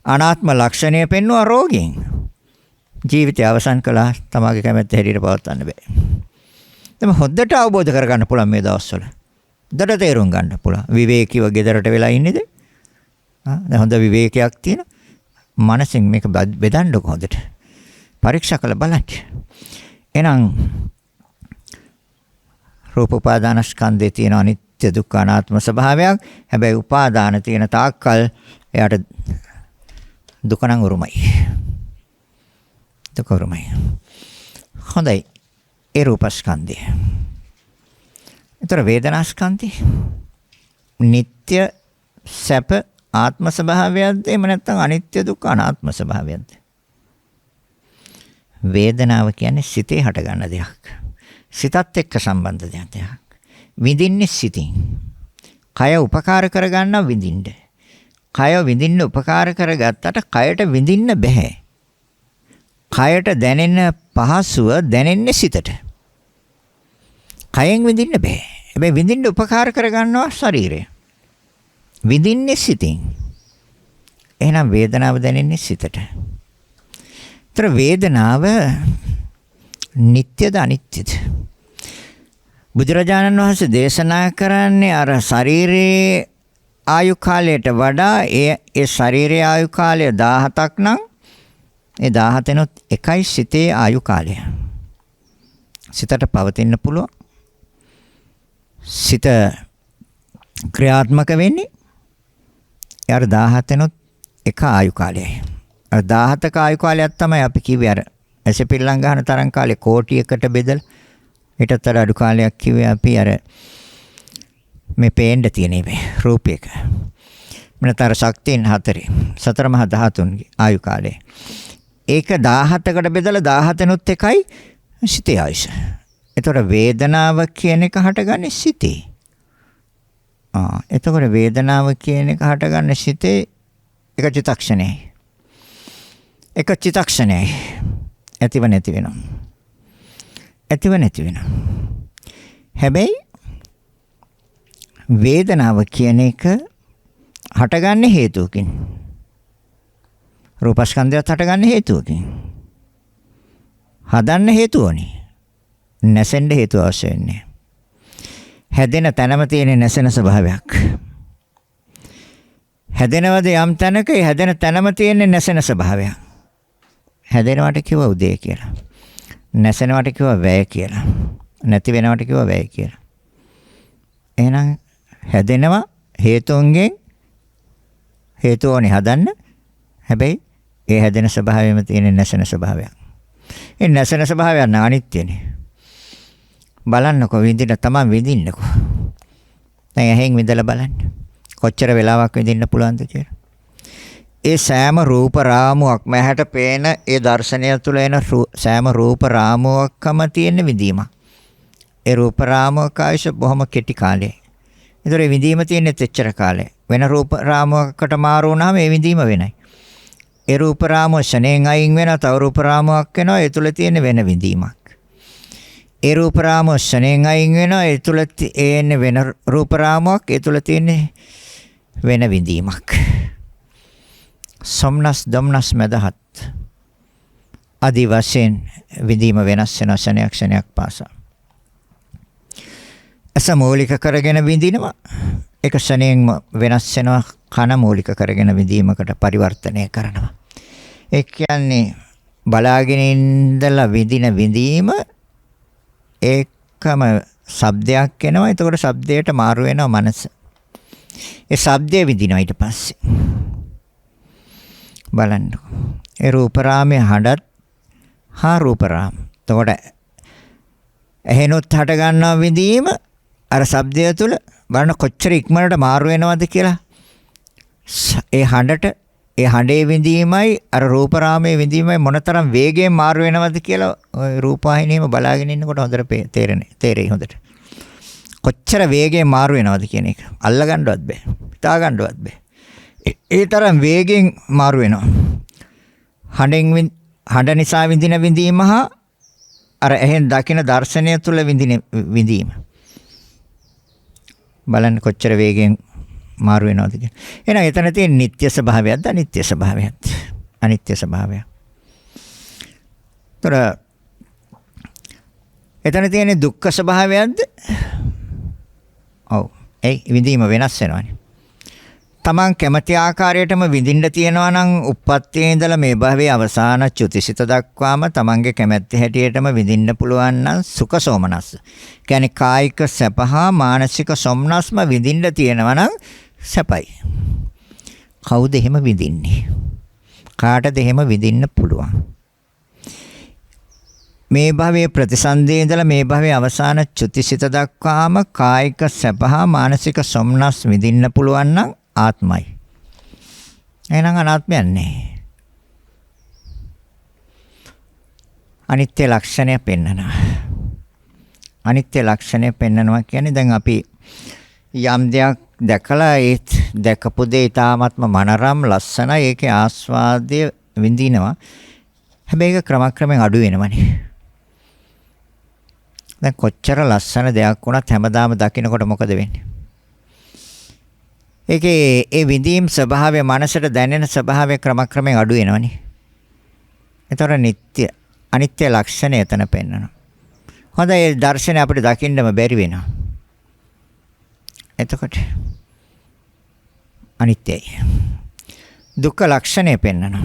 [SPEAKER 1] අනාත්ම ලක්ෂණය පෙන්වනවා රෝගයෙන්. ජීවිතය අවසන් කළා තමන්ගේ කැමැත්ත හැටියට පවත්වන්න බෑ. දැන් හොද්දට අවබෝධ කරගන්න පුළුවන් මේ දවස්වල. හොද්දට තේරුම් ගන්න පුළුවන්. විවේකීව ගෙදරට වෙලා ඉන්නේද? දැන් හොඳ විවේකයක් තියෙන. මනසින් මේක බෙදන්නකො හොඳට. පරීක්ෂා කරලා බලන්න. එහෙනම් රූප උපාදානස්කන්ධයේ තියෙන අනිත්‍ය දුක්ඛ අනාත්ම ස්වභාවයක්. හැබැයි උපාදාන තියෙන තාක්කල් එයාට දුක නම් උරුමයි. දුක උරුමයි. හොඳයි. ඒ රූපස්කන්ධය. ඒතර වේදනාස්කන්ධය නিত্য සැප ආත්ම ස්වභාවයක්ද එහෙම නැත්නම් අනිත්‍ය දුක්ඛ අනාත්ම ස්වභාවයක්ද? වේදනාව කියන්නේ සිතේ හටගන්න දෙයක්. සිතත් එක්ක සම්බන්ධ දෙයක්. විඳින්නේ සිතින්. කය උපකාර කරගන්නවා විඳින්න. කය විඳින්න උපකාර කරගත්තට කයට විඳින්න බෑ. කයට දැනෙන පහසුව දැනෙන්නේ සිතට. කයෙන් විඳින්න බෑ. හැබැයි විඳින්න උපකාර කරගන්නවා ශරීරය. විඳින්නේ සිතින්. එහෙනම් වේදනාව දැනෙන්නේ සිතට. ඒතර වේදනාව නිට්ටයද අනිත්‍යද? බුදුරජාණන් වහන්සේ දේශනා කරන්නේ අර ශරීරයේ ආයු කාලයට වඩා ඒ ශරීරයේ ආයු කාලය 17ක් නම් ඒ 17නොත් එකයි සිතේ ආයු කාලය. සිතට පවතින්න පුළුවන්. සිත ක්‍රියාත්මක වෙන්නේ අර 17නොත් එක ආයු කාලයයි. අර 17ක ආයු කාලයක් තමයි අපි කිව්වේ අර ඇසපිල්ලම් ගන්න තරම් කාලේ කෝටියකට බෙදලා ඊටත් අඩු කාලයක් කිව්වේ අපි අර මේ පේන්න තියෙන මේ රූපයක. මනතර ශක්තියන් හතරේ සතර මහා ධාතුන්ගේ ආයු කාලය. ඒක 17කට බෙදලා 17නොත් එකයි සිතේ ආයුෂ. එතකොට වේදනාව කියන එක හටගන්නේ සිතේ. එතකොට වේදනාව කියන එක හටගන්නේ සිතේ එක චිත්තක්ෂණයයි. එක චිත්තක්ෂණයයි. ඇතිව නැති වෙනවා. ඇතිව නැති වෙනවා. හැබැයි වේදනාව කියන එක හටගන්නේ හේතුවකින්. රූපස්කන්ධයත් හටගන්නේ හේතුවකින්. හදන්න හේතුවනේ. නැසෙන්න හේතුව අවශ්‍ය වෙන්නේ. හැදෙන තැනම තියෙන නැසෙන ස්වභාවයක්. හැදෙනවද යම් තැනක ඒ හැදෙන තැනම තියෙන නැසෙන ස්වභාවයක්. හැදෙනවට කිව්ව උදේ කියලා. නැසෙනවට කිව්ව වැය කියලා. නැති වෙනවට කිව්ව වැය කියලා. එහෙනම් හැදෙනවා හේතුන්ගෙන් හේතුෝනේ හදන්න. හැබැයි ඒ හැදෙන ස්වභාවයෙම තියෙන නැසෙන ස්වභාවයක්. ඒ නැසෙන ස්වභාවය අනිත්‍යනේ. බලන්නකො විඳින්න තමයි විඳින්නකො. දැන් ඇහෙන් විඳලා බලන්න. කොච්චර වෙලාවක් විඳින්න පුළුවන්ද කියලා. ඒ සෑම රූප රාමුවක්ම ඇහැට පේන ඒ දර්ශනය තුළ එන සෑම රූප රාමුවක්ම තියෙන විඳීමක්. ඒ රූප රාමුවක ආයුෂ බොහොම කෙටි කාලයයි. ඒතර ඒ විඳීම තියෙන්නේ තෙච්චර කාලය. වෙන රූප රාමුවකට මාරු වුණාම ඒ විඳීම වෙනයි. ඒ රූප රාමුව ශණයෙන් අයින් වෙනවා තව රූප රාමුවක් එනවා ඒ තුළ තියෙන වෙන විඳීමක්. ඒ රූප රාමුව ශණයෙන් අයින් වෙනවා ඒ තුළ එන්නේ වෙන රූප රාමුවක් ඒ තුළ තියෙන්නේ වෙන විඳීමක්. සොම්නස් දොම්නස් මදහත් আদি වශයෙන් විඳීම වෙනස් වෙන ක්ෂණයක් පාසා. අස මූලික කරගෙන විඳිනවා ඒක ක්ෂණයෙන් වෙනස් වෙනවා කන මූලික කරගෙන විඳීමකට පරිවර්තනය කරනවා. ඒ කියන්නේ බලාගෙන ඉඳලා විඳින විඳීම ඒකම ශබ්දයක් එනවා. එතකොට ශබ්දයට මාරු වෙනවා මනස. ඒ ශබ්දය විඳිනවා ඊට පස්සේ. බලන්න. ඒ රූපරාමයේ හඬත් හා රූපරාම. එතකොට ඇහෙනොත් හට ගන්නවා විඳීම අර ශබ්දය තුළ බලන්න කොච්චර ඉක්මනට මාරු වෙනවද කියලා. ඒ හඬට ඒ හඬේ විඳීමයි අර රූපරාමයේ විඳීමයි මොනතරම් වේගයෙන් මාරු වෙනවද කියලා ඔය රූපවාහිනියම බලාගෙන ඉන්නකොට හොඳට තේරෙයි හොඳට. කොච්චර වේගයෙන් මාරු වෙනවද කියන එක අල්ල ගන්නවත් බෑ. හිතා ගන්නවත් බෑ. ඒ තරම් වේගෙන් මාරු වෙනවා. හඬ නිසා විඳින විඳීම හා අර එහෙන් දකින දර්ශනය තුළ විඳින විඳීම. බලන්න කොච්චර වේගෙන් මාරු වෙනවද කියලා. එහෙනම් එතන තියෙන නিত্য ස්වභාවයක්ද අනිත්‍ය ස්වභාවයක්ද? අනිත්‍ය ස්වභාවය. ତොර එතන තියෙන දුක්ඛ ස්වභාවයක්ද? ඔව්. ඒ විඳීම වෙනස් වෙනවානේ. තමන් කැමති ආකාරයටම විඳින්න තියෙනවා නම් උප්පත්තියේ ඉඳලා මේ භවයේ අවසාන චුතිසිත දක්වාම තමන්ගේ කැමැත්ත හැටියටම විඳින්න පුළුවන් නම් සුඛ සෝමනස්ස. කියන්නේ කායික සැප හා මානසික සොම්නස්ම විඳින්න තියෙනවා නම් සැපයි. කවුද එහෙම විඳින්නේ? කාටද එහෙම විඳින්න පුළුවන්? මේ භවයේ ප්‍රතිසන්දියේ ඉඳලා මේ භවයේ අවසාන චුතිසිත දක්වාම කායික සැප හා මානසික සොම්නස් විඳින්න පුළුවන් නම් ආත්මයි. එහෙනම් අනාත්මයක් නැහැ. අනිත්‍ය ලක්ෂණය පෙන්වනවා. අනිත්‍ය ලක්ෂණය පෙන්වනවා කියන්නේ දැන් අපි යම් දෙයක් දැකලා ඒ දැකපු දේ ඊටාත්ම මනරම් ලස්සනයි ඒකේ ආස්වාදය විඳිනවා. හැබැයි ඒක ක්‍රමක්‍රමයෙන් අඩු වෙනවනේ. දැන් කොච්චර ලස්සන දෙයක් වුණත් හැමදාම දකින්නකොට මොකද වෙන්නේ? ඒකේ ඒ විඳීම් ස්වභාවය මනසට දැනෙන ස්වභාවය ක්‍රමක්‍රමයෙන් අඩු වෙනවනේ. ඒතර අනිත්‍ය ලක්ෂණය එතන පෙන්වනවා. හොඳයි ඒ දර්ශනය අපිට දකින්නම බැරි වෙනවා. එතකොට අනිත්‍යයි. දුක්ඛ ලක්ෂණය පෙන්වනවා.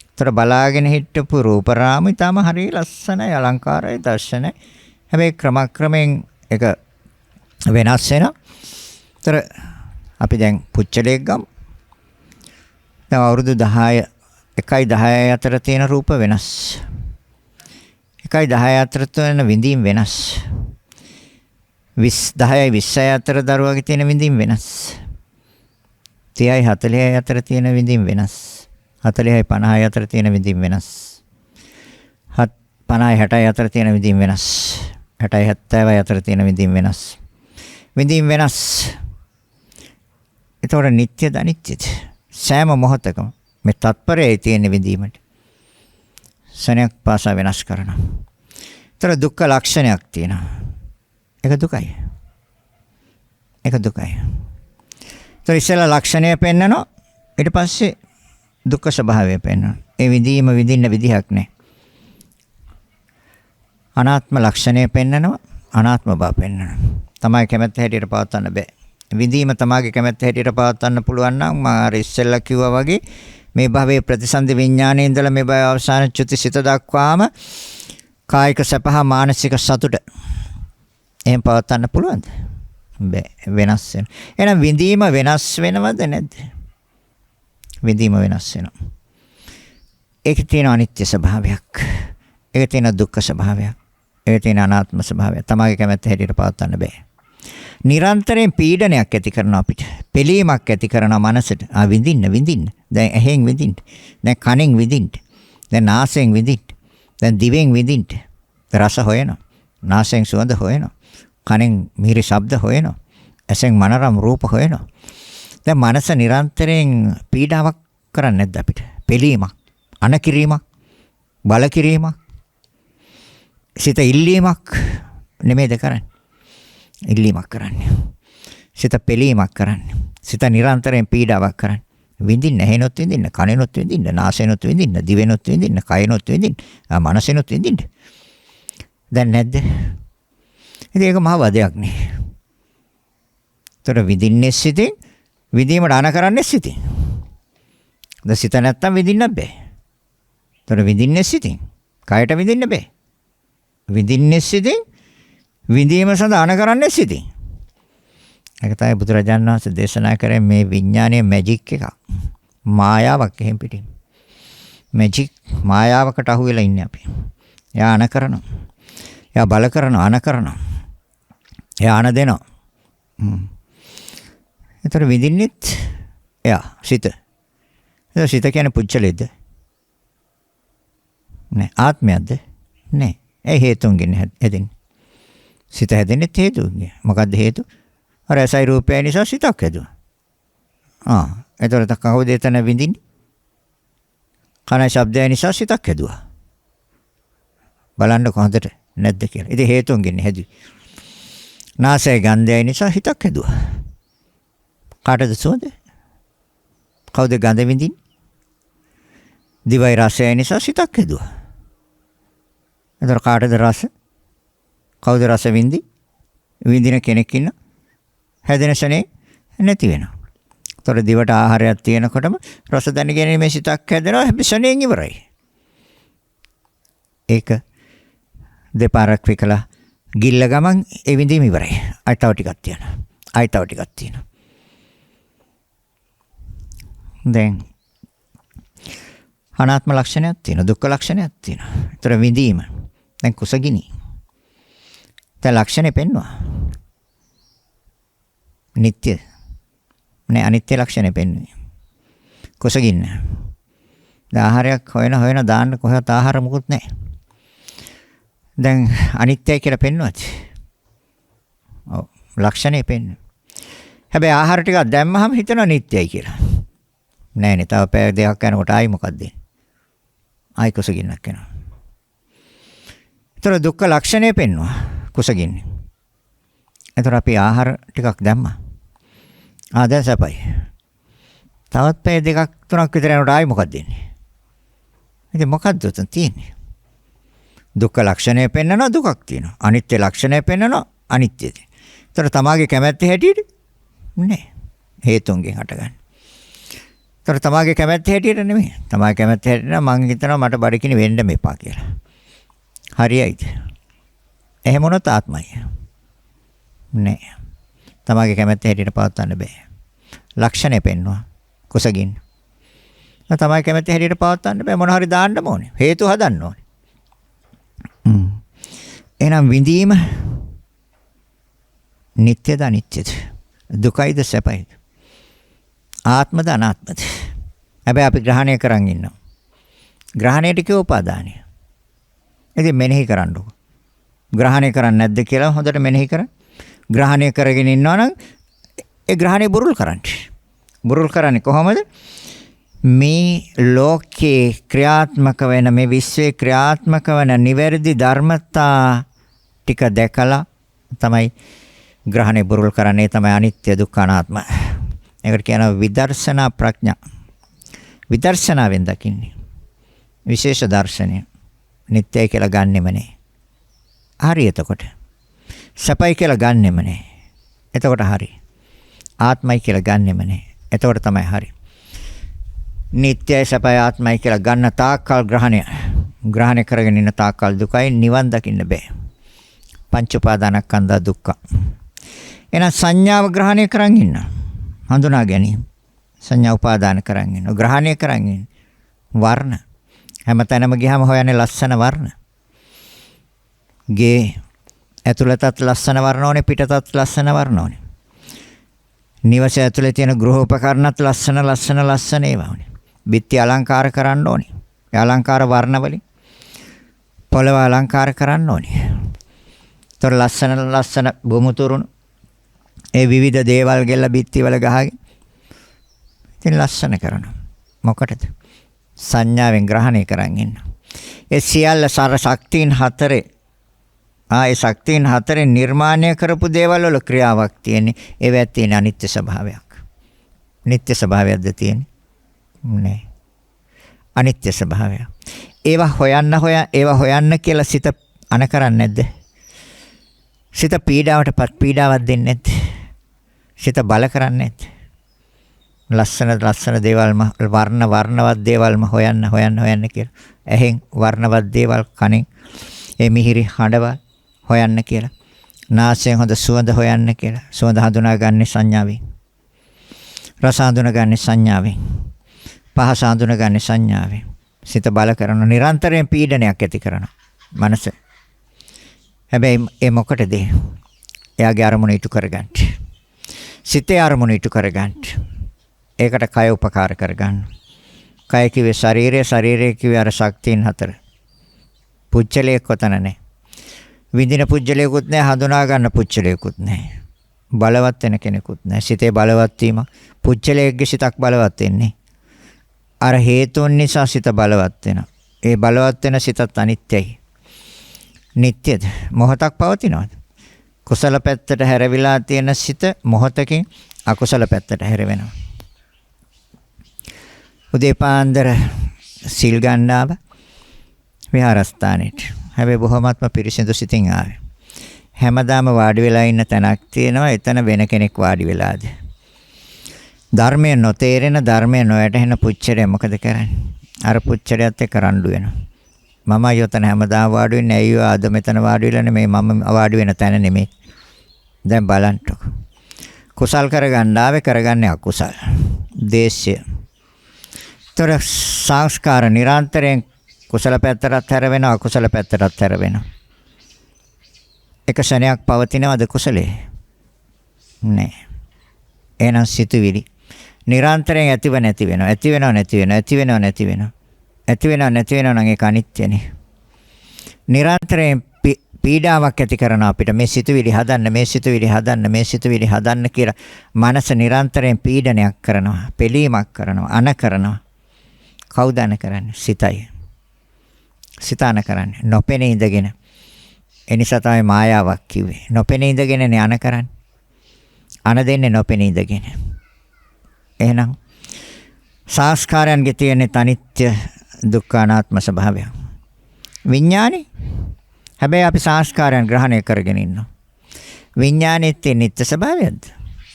[SPEAKER 1] ඒතර බලාගෙන හිටපු රූපරාම ඊටම හරිය ලස්සනයි අලංකාරයි දර්ශනයි. හැබැයි ක්‍රමක්‍රමයෙන් ඒක වෙනස් වෙනවා. ඒතර අපි දැන් පුච්චලයක් ගමු. දැන් අවුරුදු 10 1.10 අතර තියෙන රූප වෙනස්. 1.10 අතර තියෙන විඳීම් වෙනස්. 10යි 20යි අතර දරුවගේ තියෙන විඳීම් වෙනස්. 30යි 40යි අතර තියෙන විඳීම් වෙනස්. 40යි 50යි අතර තියෙන විඳීම් වෙනස්. 50යි 60යි අතර තියෙන විඳීම් වෙනස්. 60යි 70යි අතර තියෙන විඳීම් වෙනස්. විඳීම් වෙනස්. ඒතකොට නිට්ටයද අනිත්‍යද? සෑම මොහොතකම මේ තත්පරයේ තියෙන විඳීමට සනයක් පාසා වෙනස් කරනවා. ඒතර දුක්ඛ ලක්ෂණයක් තියෙනවා. ඒක දුකයි. ඒක දුකයි. ඒතර ඉස්සෙල්ලා ලක්ෂණය පෙන්නනවා ඊට පස්සේ දුක්ඛ ස්වභාවය පෙන්වනවා. ඒ විඳීම විඳින්න විදිහක් නැහැ. අනාත්ම ලක්ෂණය පෙන්නනවා අනාත්ම බව පෙන්වනවා. තමයි කැමැත්ත හැටියට පවත්වන්න බෑ. විඳීම තමාගේ කැමැත්ත හැටියට පවත්වන්න පුළුවන් නම් මම අර ඉස්සෙල්ලා කිව්වා වගේ මේ භවයේ ප්‍රතිසන්දි විඥානයේ ඉඳලා මේ භවයේ අවසාන චුතිසිත දක්වාම කායික සපහ මානසික සතුට එහෙම පවත්වන්න පුළුවන්ද? බෑ. වෙනස් වෙනවා. එහෙනම් විඳීම වෙනස් වෙනවද නැද්ද? විඳීම වෙනස් වෙනවා. ඒකේ තියෙන අනිත්‍ය ස්වභාවයක්. ඒකේ තියෙන දුක්ඛ ස්වභාවයක්. ඒකේ තියෙන අනාත්ම ස්වභාවයක්. තමාගේ කැමැත්ත හැටියට පවත්වන්න බෑ. නිරන්තරයෙන් පීඩනයක් ඇති කරනවා අපිට. පිළීමක් ඇති කරනවා මනසට. විඳින්න. දැන් ඇහෙන් විඳින්න. දැන් කනෙන් විඳින්න. දැන් නාසයෙන් විඳින්න. දැන් දිවෙන් විඳින්න. රස හොයනවා. නාසයෙන් සුවඳ හොයනවා. කනෙන් මිහිරි ශබ්ද හොයනවා. ඇසෙන් මනරම් රූප හොයනවා. දැන් මනස නිරන්තරයෙන් පීඩාවක් කරන්නේ නැද්ද අපිට? පිළීමක්, අනකිරීමක්, බලකිරීමක්, සිත ඉල්ලීමක් නෙමෙයිද කරන්නේ? ඉල්ලීමක් කරන්නේ. සිත පෙළීමක් කරන්නේ. සිත නිරන්තරයෙන් පීඩාවක් කරන්නේ. විඳින්න, ඇහෙනොත් විඳින්න, කනෙනොත් විඳින්න, නාසයෙන්ොත් විඳින්න, දිවෙනොත් විඳින්න, කයනොත් විඳින්න, මනසෙනොත් විඳින්න. දැන් නැද්ද? ඉතින් ඒක මහ වදයක් නේ. ତොර විඳින්නේ සිතින්, විඳීමට අන කරන්නේ සිතින්. දැන් සිත නැත්තම් විඳින්න බෑ. ତොර විඳින්නේ සිතින්. කයට විඳින්න බෑ. විඳින්නේ සිතින්, විඳීම සඳහා අන කරන්නේ සිතින්. ඒක තමයි බුදුරජාණන් වහන්සේ දේශනා කරේ මේ විඥානයේ මැජික් එකක්. මායාවක් එහෙම් පිටින්. මැජික් මායාවකට අහු වෙලා ඉන්නේ අපි. එයා අන කරනවා. එයා බල කරනවා, අන කරනවා. එයා අන දෙනවා. ඒතර විඳින්නෙත් එයා සිත. ඒ සිත කියන්නේ පුච්චලෙද්ද? නෑ. ආත්මයක්ද? නෑ. ඒ හේතුන්ගෙන් හැදෙන්නේ. සිත හැදෙන්නේ හේතුන්ගෙන්. මොකද්ද හේතු? අර ඇසයි රූපය නිසා සිතක් හැදුවා. එතකොට කවුද එතන විඳින්නේ? කන ශබ්දය නිසා සිතක් හැදුවා. බලන්න කොහොමද නැද්ද කියලා. ඉතින් හේතුන්ගෙන් හැදුවේ. නාසය ගන්ධය නිසා හිතක් හැදුවා. කාටද සුවඳ? කවුද ගඳ විඳින්නේ? දිවයි රසය නිසා සිතක් හැදුවා. එතකොට කාටද රස? කවුද රස විඳි? විඳින කෙනෙක් ඉන්න. හැදෙන ශනේ නැති වෙනවා. එතකොට දිවට ආහාරයක් තියෙනකොටම රස දැනගැනීමේ සිතක් හැදෙනවා. හැබැයි ශනේන් ඉවරයි. ඒක දෙපාරක් විකලා ගිල්ල ගමන් ඒ විඳීම ඉවරයි. අයිතව ටිකක් තියෙනවා. අයිතව ටිකක් තියෙනවා. දැන් අනාත්ම ලක්ෂණයක් තියෙනවා. දුක්ඛ ලක්ෂණයක් තියෙනවා. ඒතර විඳීම. දැන් කුසගිනි. දැන් ලක්ෂණේ පෙන්වනවා. නිට්ටය. නේ අනිත්‍ය ලක්ෂණේ පෙන්වන්නේ. කුසගින්න. දැන් ආහාරයක් හොයන දාන්න කොහෙවත් ආහාර මුකුත් නැහැ. දැන් අනිත්‍යයි කියලා පෙන්වුවත්. ඔව් ලක්ෂණේ පෙන්වන. හැබැයි ආහාර ටිකක් දැම්මහම හිතනවා නිට්ටයයි කියලා. නෑනේ තව පැය දෙකක් යනකොට ආයි මොකක්ද? ආයි කුසගින්නක් එනවා. ඒතර දුක්ඛ ලක්ෂණේ පෙන්වනවා කුසගින්නේ. ඒතර අපි ආහාර ටිකක් දැම්මා. දැන් සපයි. තවත් පැය දෙකක් තුනක් විතර යනකොට ආයි මොකක්ද දෙන්නේ? ඉතින් මොකක්ද උතන් තියෙන්නේ? දුක්ඛ ලක්ෂණය පෙන්වනවා දුකක් තියෙනවා. අනිත්‍ය ලක්ෂණය පෙන්වනවා අනිත්‍යද. ඒතර තමාගේ කැමැත්ත හැටියට නෑ. හේතුන්ගෙන් හටගන්නේ. ඒතර තමාගේ කැමැත්ත හැටියට නෙමෙයි. තමාගේ කැමැත්ත හැටියට මං හිතනවා මට බඩකිනි වෙන්න මෙපා කියලා. හරියයිද? එහෙම වුණොත් ආත්මයි. නෑ. තමාගේ කැමැත්ත හැටියට පවත්වන්න බෑ. ලක්ෂණය පෙන්වනවා කුසගින්න. තමාගේ කැමැත්ත හැටියට පවත්වන්න බෑ. මොන හරි දාන්න ඕනේ. හේතු හදන්න ඕනේ. එහෙනම් විඳීම නිට්ටයද අනිත්‍යද? දුකයිද සැපයිද? ආත්මද අනාත්මද? හැබැයි අපි ග්‍රහණය කරන් ඉන්නවා. ග්‍රහණයට කිය උපාදානය. ඉතින් මෙනෙහි කරන්නකො. ග්‍රහණය කරන්නේ නැද්ද කියලා හොඳට මෙනෙහි කරන්න. ග්‍රහණය කරගෙන ඉන්නවා නම් ඒ ග්‍රහණය බුරුල් කරන්න. බුරුල් කරන්නේ කොහොමද? මේ ලෝකේ ක්‍රියාත්මක වෙන මේ විශ්වයේ ක්‍රියාත්මක වෙන නිවැරදි ධර්මතා ටික දැකලා තමයි ග්‍රහණය බුරුල් කරන්නේ. තමයි අනිත්‍ය දුක්ඛ අනාත්ම. ඒකට කියනවා විදර්ශනා ප්‍රඥා. විදර්ශනාවෙන් දකින්නේ. විශේෂ දර්ශනය. නිට්ටයයි කියලා ගන්නෙම නෑ. හරි එතකොට. සපයි කියලා ගන්නෙම නෑ. එතකොට හරි. ආත්මයි කියලා ගන්නෙම නෑ. එතකොට තමයි හරි. නිට්ටයයි සපයි ආත්මයි කියලා ගන්න තාක්කල් ග්‍රහණය කරගෙන ඉන්න තාක්කල් දුකයි නිවන් දකින්න බෑ. පංච උපාදානස්කන්ධ දුක්ඛ. එහෙනම් සංඥාව ග්‍රහණය කරන් ඉන්න. හඳුනා ගැනීම. සංඥා උපාදාන කරන් ඉන්න. ග්‍රහණය කරන් ඉන්න. වර්ණ. හැමතැනම ගියාම හොයන්නේ ලස්සන වර්ණ. ගේ ඇතුළතත් ලස්සන වර්ණ ඕනේ පිටතත් ලස්සන වර්ණ ඕනේ. නිවස ඇතුලේ තියෙන ගෘහෝපකරණත් ලස්සන ඒවා ඕනේ. බිත්ති අලංකාර කරන්න ඕනේ. ඒ අලංකාර වර්ණ වලින් පොළව අලංකාර කරන්න ඕනේ. තොර ලස්සන බොමුතුරුණු ඒ විවිධ දේවල් ගෙල්ල බිත්ති වල ගහගෙන ඉතින් ලස්සන කරනවා. මොකටද? සංඥාවෙන් ග්‍රහණය කරන් ඉන්න. ඒ සියල්ල සර ශක්තියින් හතරේ ඒ ශක්තියින් හතරෙන් නිර්මාණය කරපු දේවල් වල ක්‍රියාවක් තියෙන්නේ. ඒවත් තියෙන අනිත්‍ය ස්වභාවයක්. නිට්ටය ස්වභාවයක්ද තියෙන්නේ? නෑ. අනිත්‍ය ස්වභාවය. ඒවා හොයන්න කියලා සිත අන කරන්නේ නැද්ද? සිත පීඩාවක් දෙන්නේ නැද්ද? සිත බල කරන්නේ නැද්ද? ලස්සන දේවල්ම වර්ණවත් දේවල්ම හොයන්න කියලා. ඇහෙන් වර්ණවත් දේවල් කනෙන් ඒ මිහිරි හඬවල් හොයන්න කියලා. නාසයෙන් හොඳ සුවඳ හොයන්න කියලා. සුවඳ හඳුනාගන්නේ සංඥාවෙන්. රස හඳුනාගන්නේ සංඥාවෙන්. පහස හඳුනාගන්නේ සංඥාවෙන්. සිත බල කරන නිරන්තරයෙන් පීඩනයක් ඇති කරනවා. මනස. හැබැයි ඒ මොකටද? එයාගේ අරමුණ ඉටු කරගන්න. සිතේ අරමුණ ඉටු කරගන්න. ඒකට කය උපකාර කරගන්න. කය කිව්වේ ශරීරය, ශරීරය කිව්වේ අර ශක්තියින් හතර. පුච්චලයක් කොතන නැහැ. විඳින පුච්චලයකුත් නැහැ, හඳුනා ගන්න පුච්චලයකුත් නැහැ. බලවත් වෙන කෙනෙකුත් නැහැ. සිතේ බලවත් වීම පුච්චලයේගේ සිතක් බලවත් වෙන්නේ. අර හේතුන් නිසා සිත බලවත් වෙනවා. ඒ බලවත් වෙන සිතත් අනිත්‍යයි. නිට්ටයද? මොහොතක් පවතිනවාද? කුසල පැත්තට හැරවිලා තියෙන සිත මොහොතකින් අකුසල පැත්තට හැරෙනවා. උදේ පාන්දර සිල් ගන්නාව විහාරස්ථානෙට. හැබැයි බොහොමත්ම පිරිසිදු සිතින් ආවේ. හැමදාම වාඩි වෙලා ඉන්න තැනක් තියෙනවා. එතන වෙන කෙනෙක් වාඩි වෙලාද? ධර්මය නොතේරෙන, ධර්මය නොයැටෙන පුච්චරය මොකද කරන්නේ? අර පුච්චරයත් එක්ක රණ්ඩු වෙනවා. මම යොතන හැමදාම වාඩි වෙන්නේ ඇයි අද මෙතන වාඩි වෙලා නෙමෙයි, මම වාඩි වෙන තැන නෙමෙයි. දැන් බලන්නකො. කුසල් කරගන්න ආවේ, කරගන්නේ අකුසල්. දේශය. තොර සංස්කාර නිරන්තරයෙන් කුසල පැත්තටත් හැරෙනවා, අකුසල පැත්තටත් හැරෙනවා. එක ශරණයක් පවතිනවද කුසලයේ? නෑ. එහෙනම් සිතුවිලි නිරන්තරයෙන් ඇතිව නැති වෙනවා. ඇති වෙනව නැති වෙනවා. ඇති වෙනව නැති වෙනවා. ඇති වෙනව නැති වෙනව නම් ඒක අනිත්‍යනේ. නිරන්තරයෙන් පීඩාවක් ඇති කරන අපිට මේ සිතුවිලි හදන්න, මේ සිතුවිලි හදන්න, මේ සිතුවිලි හදන්න කියලා මනස නිරන්තරයෙන් පීඩනයක් කරනවා, පෙලීමක් කරනවා, අන කරනවා. කවුද අන කරන්නේ? සිතයි. සිතාන කරන්නේ නොපෙනී ඉඳගෙන. ඒ නිසා තමයි මායාවක් කිව්වේ. නොපෙනී ඉඳගෙනනේ අන කරන්නේ. අන දෙන්නේ නොපෙනී ඉඳගෙන. එහෙනම් සංස්කාරයන්ගේ තියෙන අනිත්‍ය දුක්ඛ අනාත්ම ස්වභාවය. විඥානේ. හැබැයි අපි සංස්කාරයන් ග්‍රහණය කරගෙන ඉන්නවා. විඥානෙත් නිත්‍ය ස්වභාවයක්ද?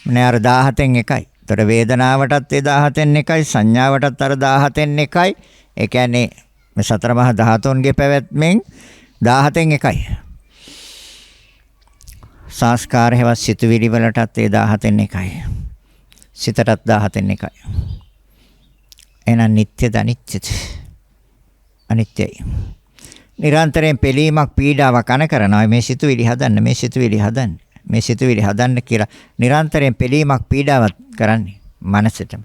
[SPEAKER 1] නෑ, අර 17න් එකයි. ඒතර වේදනාවටත් ඒ 17න් එකයි, සංඥාවටත් අර 17න් එකයි. ඒ කියන්නේ මේ සතර මහා ධාතුන්ගේ පැවැත්මෙන් 17න් එකයි. සංස්කාර හේවත් සිතුවිලි වලටත් ඒ 17න් එකයි. සිතටත් 17න් එකයි. එහෙනම් නිට්ටයද අනිත්‍යද? අනිත්‍යයි. නිරන්තරයෙන් පිළීමක් පීඩාවක් අන කරනවා. මේ සිතුවිලි හදන්න, මේ සිතුවිලි හදන්න, මේ සිතුවිලි හදන්න කියලා නිරන්තරයෙන් පිළීමක් පීඩාවක් කරන්නේ මනසටම.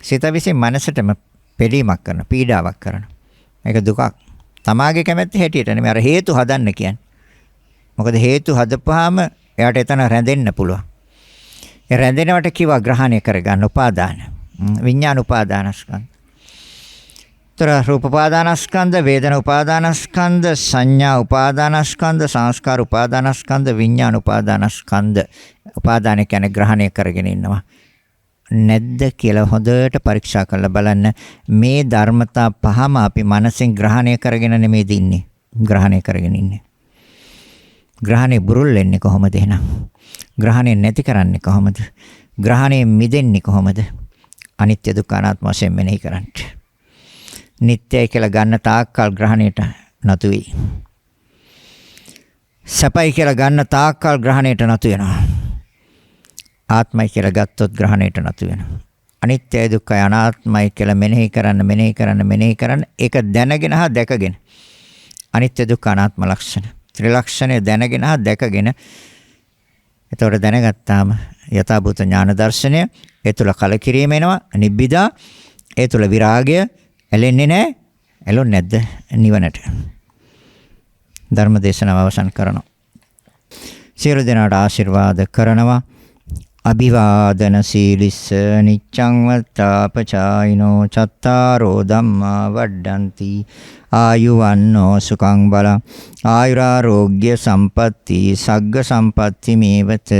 [SPEAKER 1] සිත විසින් මනසටම පිළීමක් කරන, පීඩාවක් කරන. මේක දුකක්. තමාගේ කැමැත්ත හැටියට නෙමෙයි, අර හේතු හදන්න කියන්නේ. මොකද හේතු හදපුවාම එයාට එතන රැඳෙන්න පුළුවන්. ඒ රැඳෙනවට කිව්වා ග්‍රහණය කරගන්න උපාදාන. විඥාන උපාදානස්කන්ධ. තර රූප උපාදානස්කන්ධ, වේදනා උපාදානස්කන්ධ, සංඥා උපාදානස්කන්ධ, සංස්කාර උපාදානස්කන්ධ, විඥාන උපාදානස්කන්ධ. උපාදාන කියන්නේ ග්‍රහණය කරගෙන ඉන්නවා. නැද්ද කියලා හොඳට පරීක්ෂා කරලා බලන්න. මේ ධර්මතා පහම අපි මනසෙන් ග්‍රහණය කරගෙන නෙමෙයි ඉන්නේ. ග්‍රහණය කරගෙන ඉන්නේ. ග්‍රහණය බුරුල් වෙන්නේ කොහොමද එහෙනම්? ග්‍රහණය නැති කරන්නේ කොහොමද? ග්‍රහණයෙන් මිදෙන්නේ කොහොමද? අනිත්‍ය දුක්ඛ අනාත්ම වශයෙන් මෙනෙහි කරන්න. නිට්ටයයි කියලා ගන්න තාක්කල් ග්‍රහණයට නතු වෙයි. සපයි කියලා ගන්න තාක්කල් ග්‍රහණයට නතු වෙනවා. ආත්මයි කියලා ගත්තොත් ග්‍රහණයට නතු වෙනවා. අනිත්‍යයි දුක්ඛයි අනාත්මයි කියලා මෙනෙහි කරන්න ඒක දැනගෙන හා දැකගෙන. අනිත්‍ය දුක්ඛ අනාත්ම ලක්ෂණ ත්‍රිලක්ෂණය දැනගෙන හා දැකගෙන. එතකොට දැනගත්තාම යථාභූත ඥාන දර්ශනය, ඒ තුල කලකිරීම එනවා, නිබ්බිදා, ඒ තුල විරාගය ඇලෙන්නේ නැහැ. ඇලොන්නේ නැද්ද නිවනට? ධර්ම දේශනාව අවසන් කරනවා. සියලු දෙනාට ආශිර්වාද කරනවා. අභිවාදන සීලිස්ස නිච්ඡං වත්තාපචායිනෝ චත්තාරෝ ධම්මා වඩ්ඩಂತಿ ආයුවන්නෝ සුඛං බලං ආයුරාෝග්‍ය සම්පatti සග්ග සම්පatti මේවත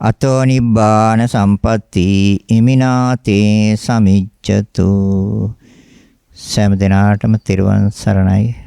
[SPEAKER 1] අතෝ නිබ්බාන සම්පatti ඉමිනාතේ සමිච්ඡතු. සෑම දිනාටම තෙරුවන් සරණයි.